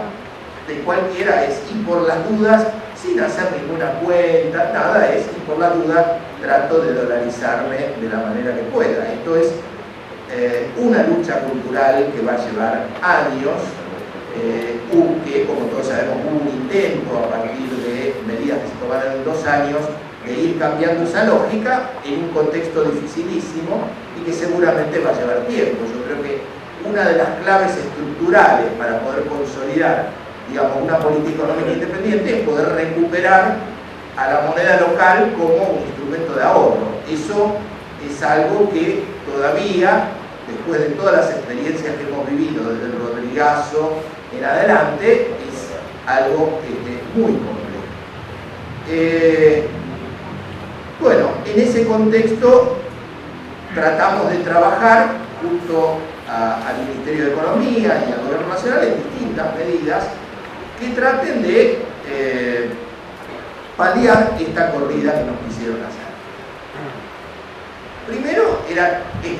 de cualquiera es ir por las dudas, sin hacer ninguna cuenta, nada, es ir por la duda, trato de dolarizarme de la manera que pueda. Esto es una lucha cultural que va a llevar años, que como todos sabemos hubo un intento a partir de medidas que se tomaron en 2 años, de ir cambiando esa lógica en un contexto dificilísimo y que seguramente va a llevar tiempo. Yo creo que una de las claves estructurales para poder consolidar, digamos, una política económica independiente es poder recuperar a la moneda local como un instrumento de ahorro. Eso es algo que todavía, después de todas las experiencias que hemos vivido desde el Rodrigazo en adelante, es algo muy complejo. Bueno, en ese contexto tratamos de trabajar junto al Ministerio de Economía y al Gobierno Nacional en distintas medidas que traten de paliar esta corrida que nos quisieron hacer. Primero,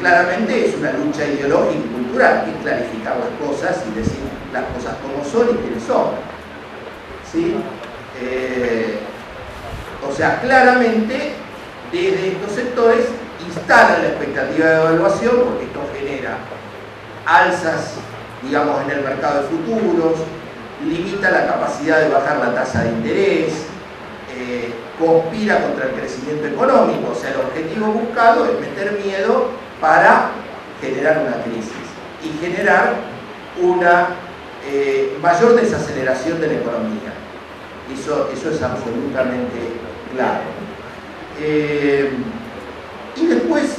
claramente es una lucha ideológica y cultural, que es clarificar las cosas y decir las cosas como son y quiénes son. ¿Sí? O sea, claramente desde estos sectores instalan la expectativa de devaluación porque esto genera alzas, digamos, en el mercado de futuros, limita la capacidad de bajar la tasa de interés, conspira contra el crecimiento económico. O sea, el objetivo buscado es meter miedo para generar una crisis y generar una mayor desaceleración de la economía. Eso es absolutamente claro. Y después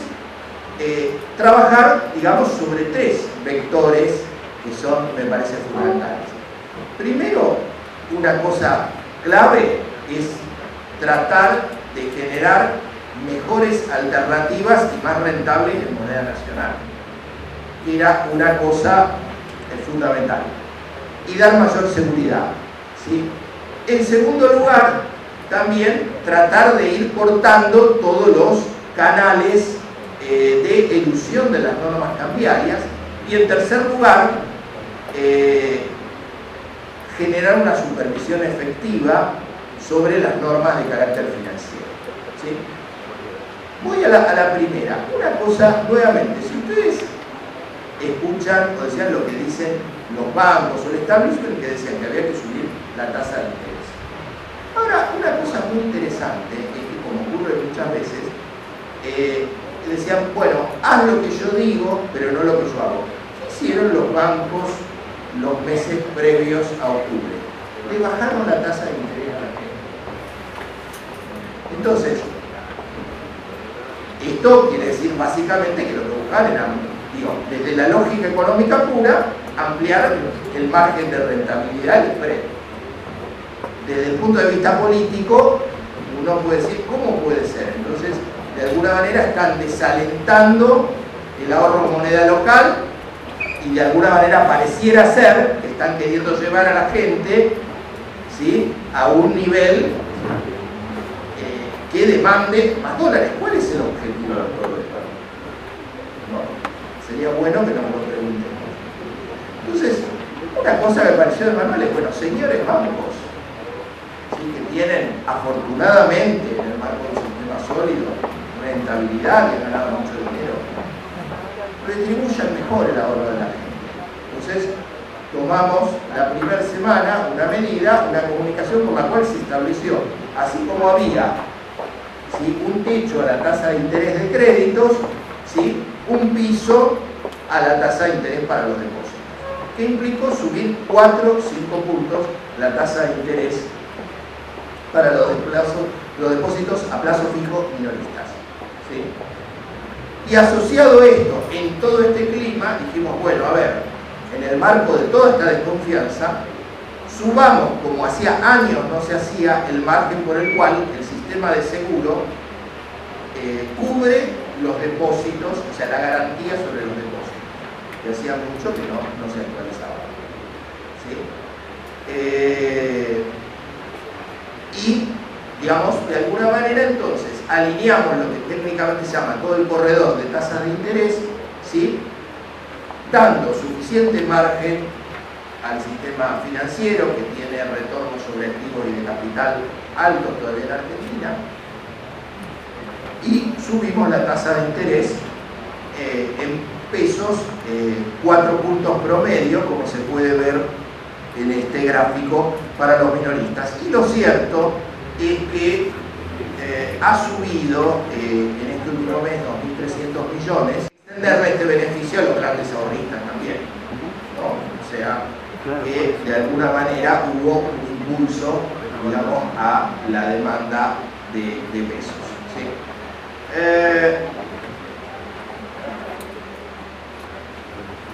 trabajar, digamos, sobre 3 vectores que son, me parece, fundamentales. Primero, una cosa clave es tratar de generar mejores alternativas y más rentables en moneda nacional. Era una cosa fundamental. Y dar mayor seguridad, ¿sí? En segundo lugar, también tratar de ir cortando todos los canales de elusión de las normas cambiarias. Y en tercer lugar, generar una supervisión efectiva sobre las normas de carácter financiero. ¿Sí? Voy a la primera. Una cosa, nuevamente, si ustedes escuchan o decían lo que dicen los bancos o el establishment, que decían que había que subir la tasa de interés. Ahora, una cosa muy interesante es que, como ocurre muchas veces, decían, bueno, haz lo que yo digo, pero no lo que yo hago. ¿Qué hicieron los bancos los meses previos a octubre? Le bajaron la tasa de interés a la gente. Entonces, esto quiere decir básicamente que lo que buscaban era, digo, desde la lógica económica pura, ampliar el margen de rentabilidad del spread. Desde el punto de vista político, uno puede decir, ¿cómo puede ser? Entonces, de alguna manera están desalentando el ahorro en moneda local y de alguna manera pareciera ser que están queriendo llevar a la gente, ¿sí?, a un nivel que demande más dólares. ¿Cuál es el objetivo de todo esto? No, sería bueno que nos lo preguntemos. Entonces, una cosa que me pareció de manual es, bueno, señores bancos, ¿sí?, que tienen afortunadamente en el marco de un sistema sólido rentabilidad, que han ganado mucho dinero, retribuyan mejor el ahorro de la gente. Entonces, tomamos la primera semana una medida, una comunicación por la cual se estableció, así como había, ¿sí?, un techo a la tasa de interés de créditos, ¿sí?, un piso a la tasa de interés para los depósitos, que implicó subir 4 o 5 puntos la tasa de interés para los depósitos a plazo fijo minoristas. ¿Sí? Y asociado esto, en todo este clima, dijimos, bueno, a ver, en el marco de toda esta desconfianza, subamos, como hacía años no se hacía, el margen por el cual el sistema de seguro cubre los depósitos, o sea, la garantía sobre los depósitos, que hacía mucho que no se actualizaba. ¿Sí? Y, digamos, de alguna manera, entonces, alineamos lo que técnicamente se llama todo el corredor de tasas de interés, ¿sí?, dando suficiente margen al sistema financiero, que tiene retornos sobre activos y de capital altos todavía en Argentina, y subimos la tasa de interés en pesos, 4 puntos promedio, como se puede ver en este gráfico, para los minoristas. Y lo cierto es que ha subido en este último mes 2.300 millones, extenderle este beneficio a los grandes ahorristas también, ¿no? O sea, que de alguna manera hubo un impulso, digamos, a la demanda de pesos, ¿sí?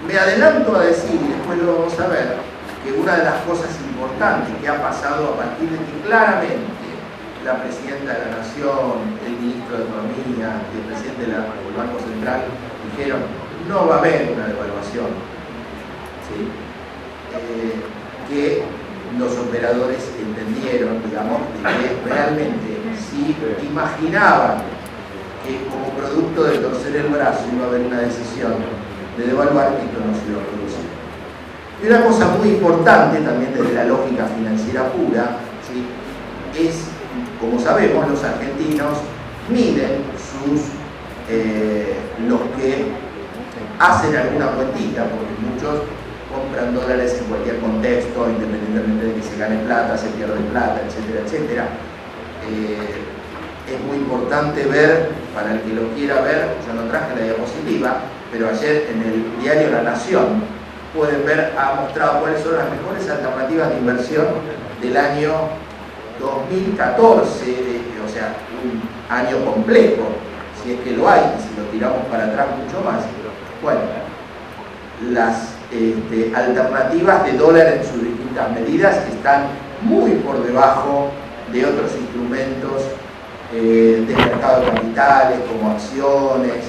Me adelanto a decir, y después lo vamos a ver, que una de las cosas importantes que ha pasado a partir de que claramente la Presidenta de la Nación, el Ministro de Economía y el Presidente del Banco Central dijeron no va a haber una devaluación, ¿sí? Que los operadores entendieron, digamos, de que realmente si imaginaban que como producto de torcer el brazo iba a haber una decisión de devaluar, esto no se iba a producir. Y una cosa muy importante también desde la lógica financiera pura, ¿sí? Es, como sabemos, los argentinos miden los que hacen alguna cuentita, porque muchos compran dólares en cualquier contexto, independientemente de que se gane plata, se pierde plata, etcétera, etcétera. Es muy importante ver, para el que lo quiera ver, yo no traje la diapositiva, pero ayer en el diario La Nación pueden ver, ha mostrado cuáles son las mejores alternativas de inversión del año 2014, o sea, un año completo, si es que lo hay, y si lo tiramos para atrás mucho más. Bueno, las alternativas de dólar en sus distintas medidas están muy por debajo de otros instrumentos del mercado de capitales, como acciones,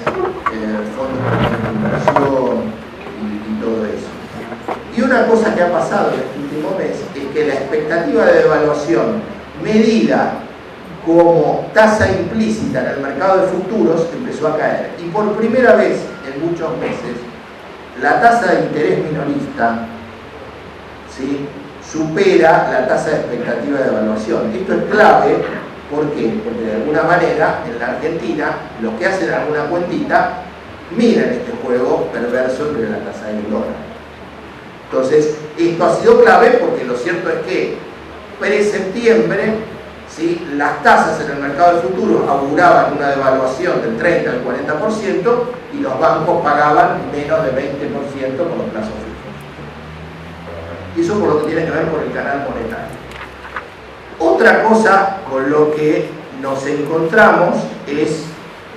fondos de inversión y todo eso. Y una cosa que ha pasado en este último mes es que la expectativa de devaluación medida como tasa implícita en el mercado de futuros empezó a caer. Y por primera vez en muchos meses, la tasa de interés minorista, ¿sí?, supera la tasa de expectativa de devaluación. Esto es clave, ¿por qué? Porque de alguna manera en la Argentina los que hacen alguna cuentita miran este juego perverso entre la tasa y el dólar. Entonces, esto ha sido clave porque lo cierto es que pre-septiembre, ¿sí?, las tasas en el mercado de futuros auguraban una devaluación del 30 al 40% y los bancos pagaban menos de 20% por los plazos fijos. Y eso por lo que tiene que ver con el canal monetario. Otra cosa con lo que nos encontramos es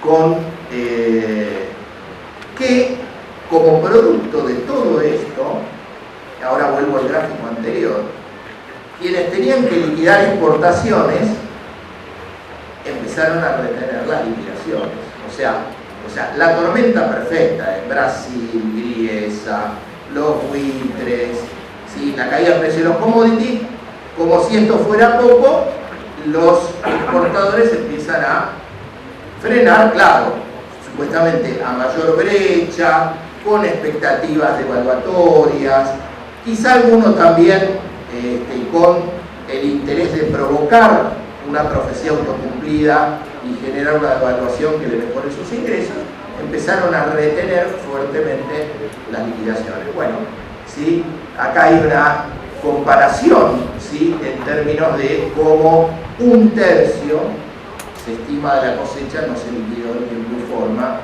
con que como producto de todo esto, ahora vuelvo al gráfico anterior, quienes tenían que liquidar exportaciones empezaron a retener las liquidaciones. O sea, la tormenta perfecta en Brasil, Griesa, los buitres, ¿sí?, la caída de precios de los commodities, como si esto fuera poco, los exportadores empiezan a frenar, claro, supuestamente a mayor brecha, con expectativas devaluatorias, quizá algunos también con el interés de provocar una profecía autocumplida y generar una devaluación que le mejore sus ingresos, empezaron a retener fuertemente las liquidaciones. Bueno, ¿sí?, acá hay una comparación, ¿sí?, en términos de cómo 1/3 se estima de la cosecha no se liquidó en tiempo y forma,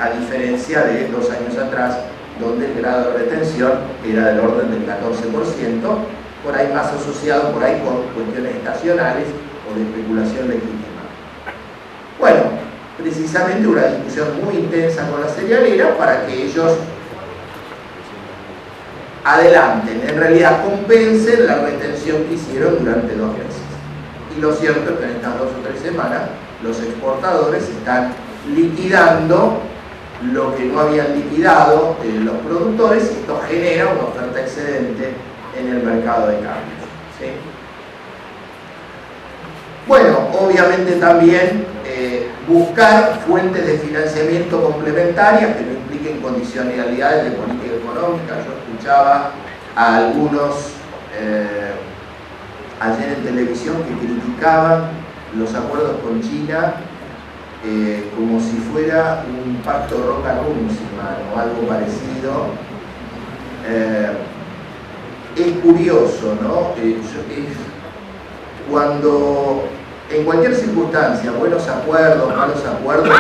a diferencia de 2 años atrás, donde el grado de retención era del orden del 14%, por ahí más asociado por ahí con cuestiones estacionales o de especulación legítima. Bueno, precisamente una discusión muy intensa con la cerealera para que ellos adelanten, en realidad compensen la retención que hicieron durante 2 meses. Y lo cierto es que en estas 2 o 3 semanas los exportadores están liquidando lo que no habían liquidado los productores, y esto genera una oferta excedente en el mercado de cambios, ¿sí? Bueno, obviamente también buscar fuentes de financiamiento complementarias que no impliquen condicionalidades de política económica. Yo escuchaba a algunos ayer en televisión que criticaban los acuerdos con China como si fuera un pacto Roca-Runciman o algo parecido. Es curioso, ¿no? Cuando en cualquier circunstancia, buenos acuerdos, malos acuerdos,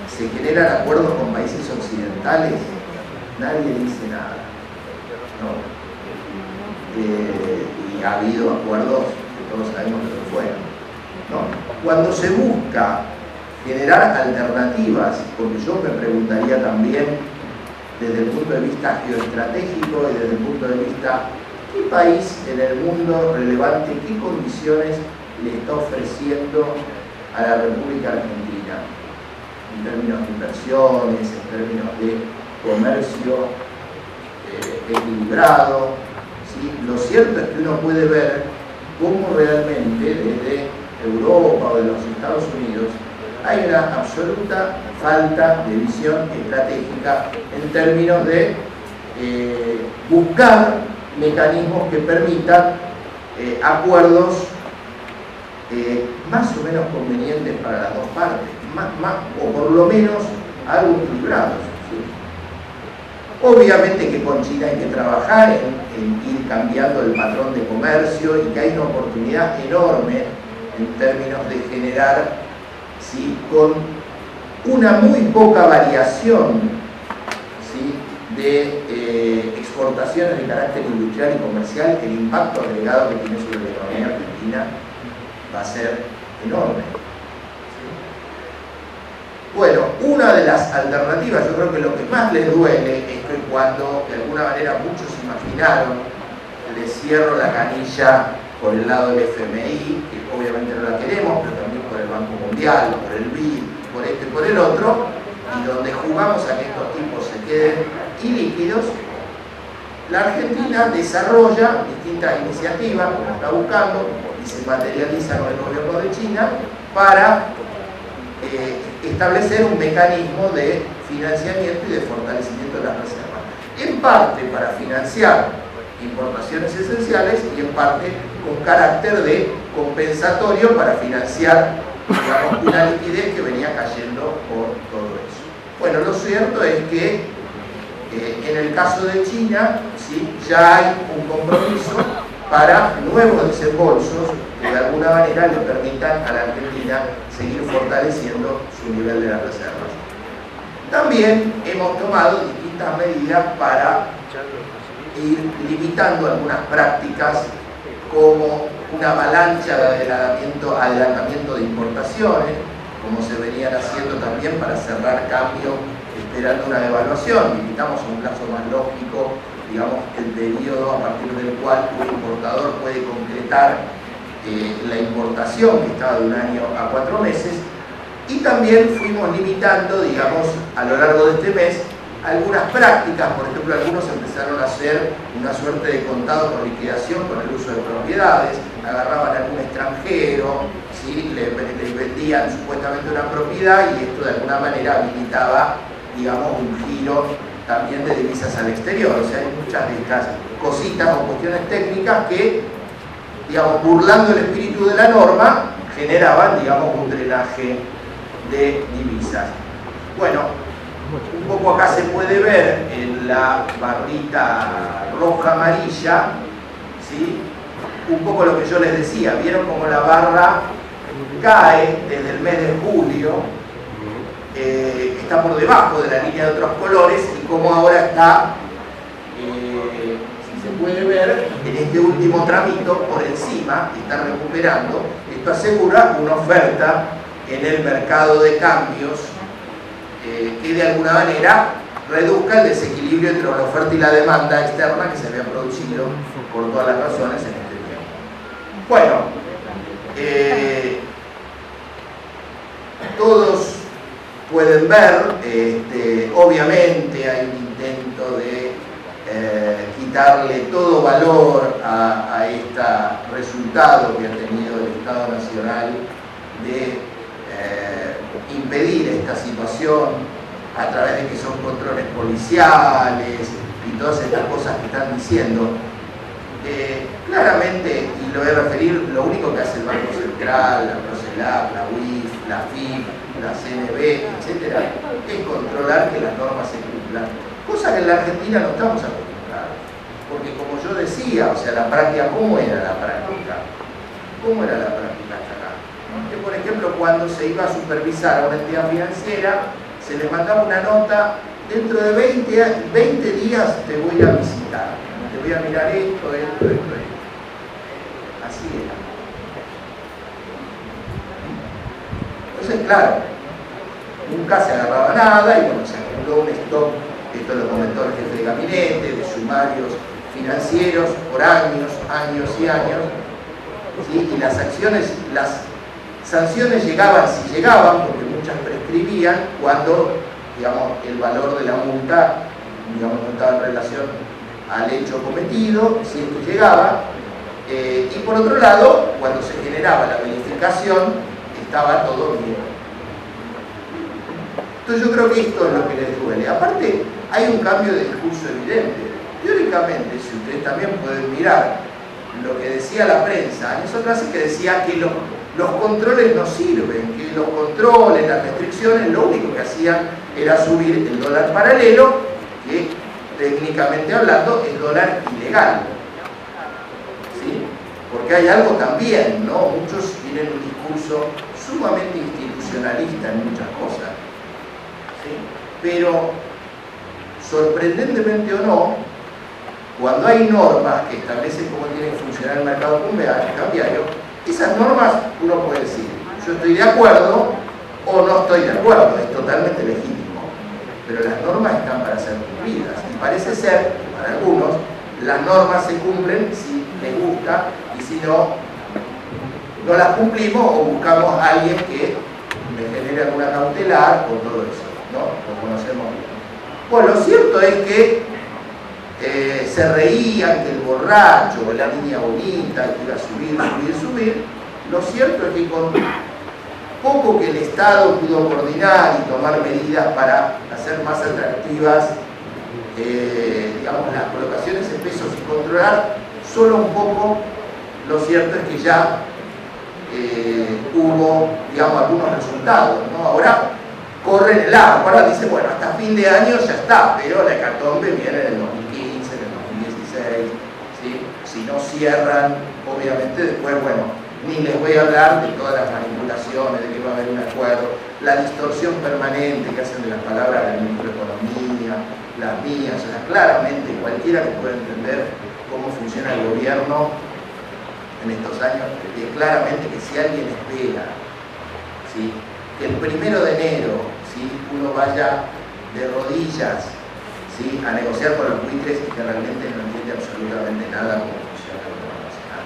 se generan acuerdos con países occidentales, nadie dice nada, ¿no? Y ha habido acuerdos que todos sabemos que no fueron, ¿no? Cuando se busca generar alternativas, porque yo me preguntaría también desde el punto de vista geoestratégico y desde el punto de vista ¿qué país en el mundo relevante, qué condiciones le está ofreciendo a la República Argentina en términos de inversiones, en términos de comercio equilibrado? ¿Sí? Lo cierto es que uno puede ver cómo realmente desde Europa o de los Estados Unidos hay una absoluta falta de visión estratégica en términos de buscar mecanismos que permitan acuerdos más o menos convenientes para las dos partes, o por lo menos algo equilibrados. ¿Sí? Obviamente que con China hay que trabajar en ir cambiando el patrón de comercio y que hay una oportunidad enorme en términos de generar, ¿sí?, con una muy poca variación, ¿sí?, de exportaciones de carácter industrial y comercial, el impacto agregado que tiene sobre la economía argentina va a ser enorme. ¿Sí? Bueno, una de las alternativas, yo creo que lo que más les duele es que cuando de alguna manera muchos imaginaron, les cierro la canilla por el lado del FMI, que obviamente no la queremos, pero también por el Banco Mundial, por el BID, por este y por el otro, y donde jugamos a que estos tipos se queden ilíquidos, la Argentina desarrolla distintas iniciativas, como está buscando, y se materializa con el gobierno de China, para establecer un mecanismo de financiamiento y de fortalecimiento de las reservas. En parte para financiar importaciones esenciales y en parte con carácter de compensatorio para financiar, digamos, una liquidez que venía cayendo por todo eso. Bueno, lo cierto es que en el caso de China, ¿sí?, ya hay un compromiso para nuevos desembolsos que de alguna manera le permitan a la Argentina seguir fortaleciendo su nivel de las reservas. También hemos tomado distintas medidas para ir limitando algunas prácticas como una avalancha de adelantamiento de importaciones, como se venían haciendo también para cerrar cambio esperando una devaluación. Limitamos a un plazo más lógico, digamos, el periodo a partir del cual un importador puede concretar la importación, que estaba de 1 año a 4 meses, y también fuimos limitando, digamos, a lo largo de este mes, algunas prácticas. Por ejemplo, algunos empezaron a hacer una suerte de contado por liquidación con el uso de propiedades, agarraban a algún extranjero, ¿sí?, le vendían supuestamente una propiedad y esto de alguna manera habilitaba, digamos, un giro también de divisas al exterior. O sea, hay muchas de estas cositas o cuestiones técnicas que, digamos, burlando el espíritu de la norma, generaban, digamos, un drenaje de divisas. Bueno, un poco acá se puede ver en la barrita roja-amarilla, ¿sí?, un poco lo que yo les decía. Vieron cómo la barra cae desde el mes de julio, está por debajo de la línea de otros colores, y cómo ahora está, si se puede ver, en este último tramito por encima, está recuperando. Esto asegura una oferta en el mercado de cambios que de alguna manera reduzca el desequilibrio entre la oferta y la demanda externa que se había producido por todas las razones en este tiempo. Bueno, todos pueden ver, obviamente hay un intento de quitarle todo valor a este resultado que ha tenido el Estado Nacional de impedir esta situación a través de que son controles policiales y todas estas cosas que están diciendo. Claramente, y lo voy a referir, lo único que hace el Banco Central, la PROCELAC, la UIF, la FIP, la CNB, etc., es controlar que las normas se cumplan, cosa que en la Argentina no estamos acostumbrados, porque como yo decía, o sea, la práctica, ¿cómo era la práctica? ¿Cómo era la práctica hasta acá? Que, por ejemplo, cuando se iba a supervisar a una entidad financiera, se le mandaba una nota: dentro de 20 días te voy a visitar, te voy a mirar esto. Así era. Entonces, claro, nunca se agarraba nada y bueno, se acumuló un stock, esto lo comentó el jefe de gabinete, de sumarios financieros por años y años, ¿sí? Y las sanciones llegaban, si llegaban, porque muchas prescribían, cuando, digamos, el valor de la multa, digamos, no estaba en relación al hecho cometido, si es que llegaba, y por otro lado, cuando se generaba la verificación, estaba todo bien. Entonces yo creo que esto es lo que les duele. Aparte, hay un cambio de discurso evidente. Teóricamente, si ustedes también pueden mirar lo que decía la prensa, en esa frase que decía que los controles no sirven, que los controles, las restricciones, lo único que hacían era subir el dólar paralelo, que técnicamente hablando es dólar ilegal. ¿Sí? Porque hay algo también, ¿no? Muchos tienen un discurso sumamente institucionalista en muchas cosas. ¿Sí? Pero, sorprendentemente o no, cuando hay normas que establecen cómo tiene que funcionar el mercado cambiario, esas normas uno puede decir: yo estoy de acuerdo o no estoy de acuerdo, es totalmente legítimo, pero las normas están para ser cumplidas, y parece ser que para algunos las normas se cumplen si les gusta, y si no, no las cumplimos o buscamos a alguien que me genere alguna cautelar o todo eso, ¿no? Lo conocemos bien. Bueno, lo cierto es que se reían que el borracho, la niña bonita, que iba a subir. Lo cierto es que con poco que el Estado pudo coordinar y tomar medidas para hacer más atractivas, digamos, las colocaciones en pesos y controlar solo un poco, lo cierto es que ya hubo, digamos, algunos resultados, ¿no? Ahora corren el agua, ahora dice, bueno, hasta fin de año ya está, pero la hecatombe viene en el 2015, en el 2016, ¿sí? Si no cierran, obviamente después, bueno, ni les voy a hablar de todas las manipulaciones, de que va a haber un acuerdo, la distorsión permanente que hacen de las palabras del ministro de Economía, las mías, o sea, claramente cualquiera que pueda entender cómo funciona el gobierno en estos años, claramente que si alguien espera, ¿sí?, que el 1 de enero, ¿sí?, uno vaya de rodillas, ¿sí?, a negociar con los buitres y que realmente no entiende absolutamente nada cómo funciona el gobierno nacional.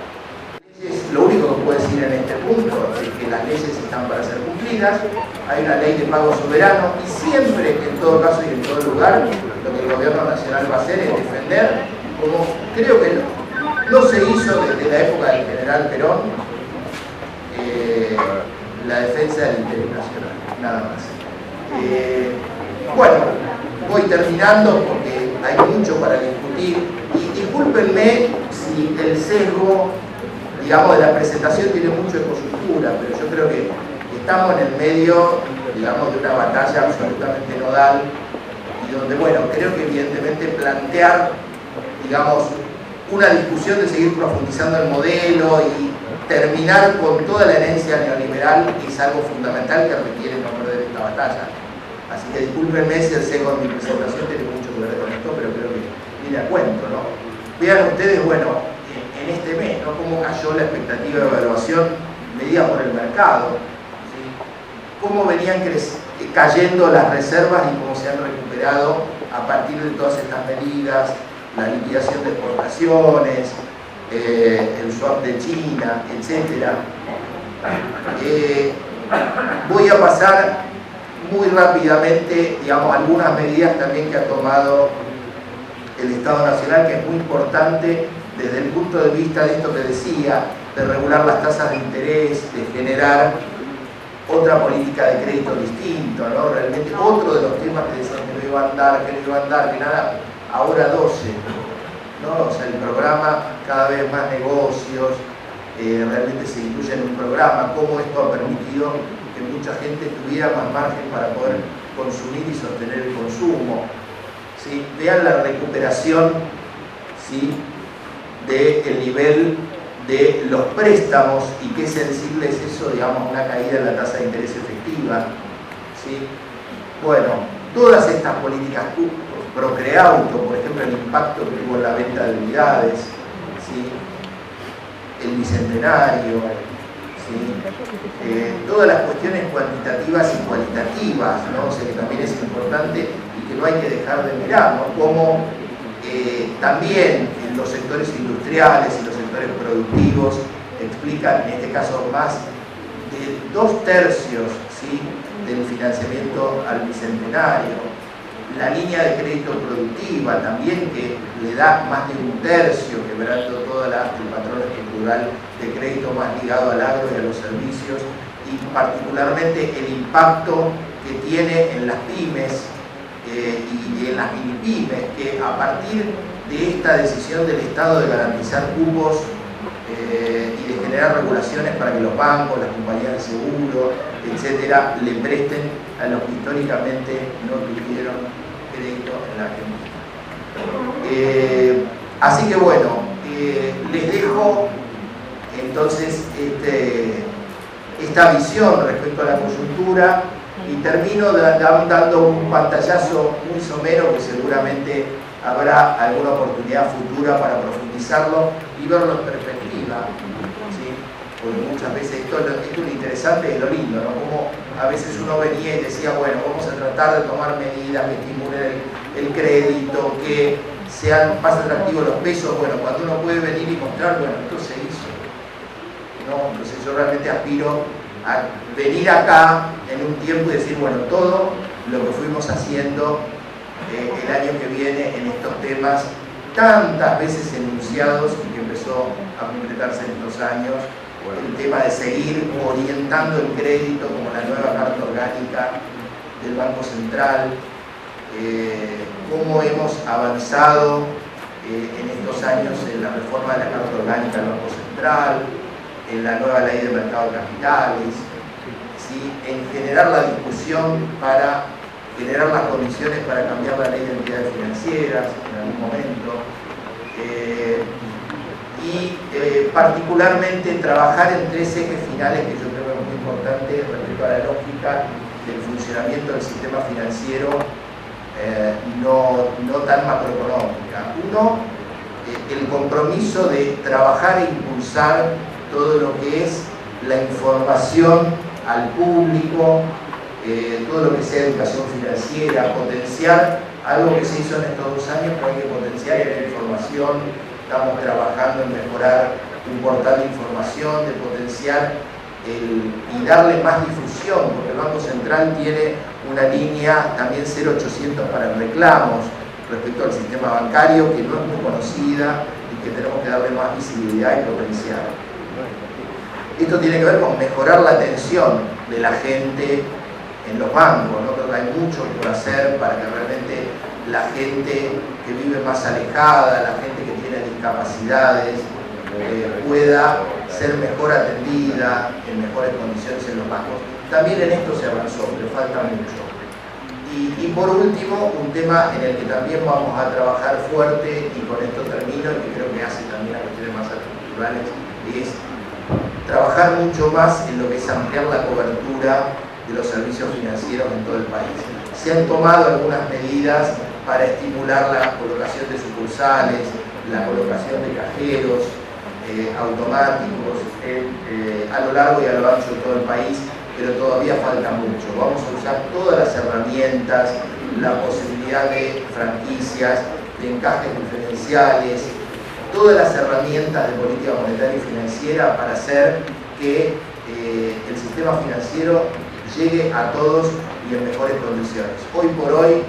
Lo único que puedo decir en este punto es que las leyes están para ser cumplidas, hay una ley de pago soberano y siempre, en todo caso y en todo lugar, lo que el gobierno nacional va a hacer es defender, como creo que no se hizo desde la época del general Perón, la defensa del interés nacional, nada más. Bueno, voy terminando porque hay mucho para discutir y discúlpenme si el sesgo, digamos, de la presentación tiene mucho de coyuntura, pero yo creo que estamos en el medio, digamos, de una batalla absolutamente nodal y donde, bueno, creo que evidentemente plantear, digamos, una discusión de seguir profundizando el modelo y terminar con toda la herencia neoliberal es algo fundamental que requiere no perder esta batalla. Así que discúlpenme si el sesgo de mi presentación tiene mucho que ver con esto, pero creo que viene a cuento, ¿no? Vean ustedes, bueno, en este mes, ¿no?, cómo cayó la expectativa de evaluación medida por el mercado, ¿sí?, cómo venían cayendo las reservas y cómo se han recuperado a partir de todas estas medidas, la liquidación de exportaciones, el swap de China, etc. Voy a pasar muy rápidamente, digamos, algunas medidas también que ha tomado el Estado Nacional, que es muy importante desde el punto de vista de esto que decía, de regular las tasas de interés, de generar otra política de crédito distinto, ¿no? Realmente otro de los temas que decían que no iba a andar, que nada, ahora 12, ¿no? O sea, el programa, cada vez más negocios, realmente se incluye en un programa, cómo esto ha permitido que mucha gente tuviera más margen para poder consumir y sostener el consumo, ¿sí? Vean la recuperación, ¿sí?, del nivel de los préstamos y qué sensible es eso, digamos, una caída en la tasa de interés efectiva, ¿sí? Bueno, todas estas políticas, Procreauto, por ejemplo, el impacto que tuvo en la venta de unidades, ¿sí? El bicentenario, ¿sí? Todas las cuestiones cuantitativas y cualitativas, ¿no? O sea, que también es importante y que no hay que dejar de mirar, ¿no? Como también en los sectores industriales y los sectores productivos explican, en este caso, más de 2/3, ¿sí?, del financiamiento al bicentenario. La línea de crédito productiva también, que le da más de 1/3, quebrando todo el patrón estructural de crédito más ligado al agro y a los servicios, y particularmente el impacto que tiene en las pymes y en las mini pymes, que a partir de esta decisión del Estado de garantizar cupos y de generar regulaciones para que los bancos, las compañías de seguro, etcétera, le presten a los que históricamente no tuvieron crédito en la Argentina. Así que bueno, les dejo entonces esta visión respecto a la coyuntura y termino dando un pantallazo muy somero que seguramente habrá alguna oportunidad futura para profundizarlo y verlo en perspectiva, ¿sí? Porque muchas veces esto es lo interesante y lo lindo, ¿no? Como a veces uno venía y decía, bueno, vamos a tratar de tomar medidas que estimulen el crédito, que sean más atractivos los pesos. Bueno, cuando uno puede venir y mostrar, bueno, esto se hizo, ¿no? Entonces yo realmente aspiro a venir acá en un tiempo y decir, bueno, todo lo que fuimos haciendo el año que viene en estos temas tantas veces enunciados y que empezó a concretarse en estos años, el tema de seguir orientando el crédito como la nueva carta orgánica del Banco Central, cómo hemos avanzado en estos años en la reforma de la carta orgánica del Banco Central, en la nueva ley de mercado de capitales, ¿sí?, en generar la discusión para generar las condiciones para cambiar la ley de entidades financieras en algún momento, y particularmente trabajar en 3 ejes finales que yo creo que es muy importante respecto a la lógica del funcionamiento del sistema financiero, no tan macroeconómica. Uno, el compromiso de trabajar e impulsar todo lo que es la información al público, todo lo que sea educación financiera, potenciar algo que se hizo en estos 2 años, pero hay que potenciar la información. Estamos trabajando en mejorar un portal de información, de potenciar y darle más difusión, porque el Banco Central tiene una línea también 0800 para reclamos respecto al sistema bancario, que no es muy conocida y que tenemos que darle más visibilidad y potenciar. Esto tiene que ver con mejorar la atención de la gente en los bancos, ¿no? Creo que hay mucho por hacer para que realmente la gente que vive más alejada, la gente que tiene discapacidades, pueda ser mejor atendida en mejores condiciones en los bancos. También en esto se avanzó, pero falta mucho. Y por último, un tema en el que también vamos a trabajar fuerte, y con esto termino, y que creo que hace también a cuestiones más estructurales, es trabajar mucho más en lo que es ampliar la cobertura de los servicios financieros en todo el país. Se han tomado algunas medidas para estimular la colocación de sucursales, la colocación de cajeros automáticos a lo largo y a lo ancho de todo el país, pero todavía falta mucho. Vamos a usar todas las herramientas, la posibilidad de franquicias, de encajes diferenciales, todas las herramientas de política monetaria y financiera para hacer que el sistema financiero llegue a todos y en mejores condiciones. Hoy por hoy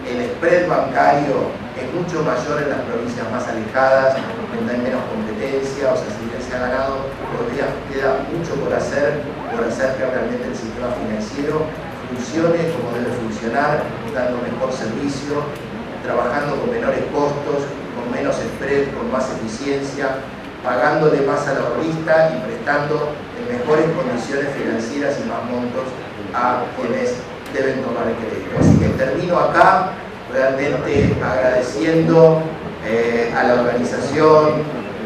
el spread bancario es mucho mayor en las provincias más alejadas, donde hay menos competencia, o sea, si bien se ha ganado, todavía queda mucho por hacer que realmente el sistema financiero funcione como debe funcionar, dando mejor servicio, trabajando con menores costos, con menos spread, con más eficiencia, pagándole más al ahorrista y prestando en mejores condiciones financieras y más montos a quienes deben tomar el crédito. Así que termino acá realmente agradeciendo a la organización,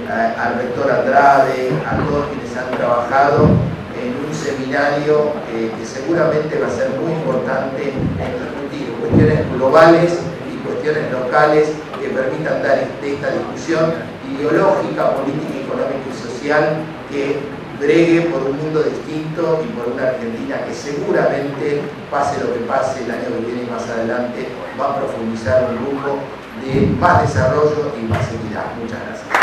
al rector Andrade, a todos quienes han trabajado en un seminario que seguramente va a ser muy importante en discutir cuestiones globales y cuestiones locales que permitan dar esta discusión ideológica, política, económica y social que bregue por un mundo distinto y por una Argentina que seguramente, pase lo que pase el año que viene y más adelante, va a profundizar un rumbo de más desarrollo y más equidad. Muchas gracias.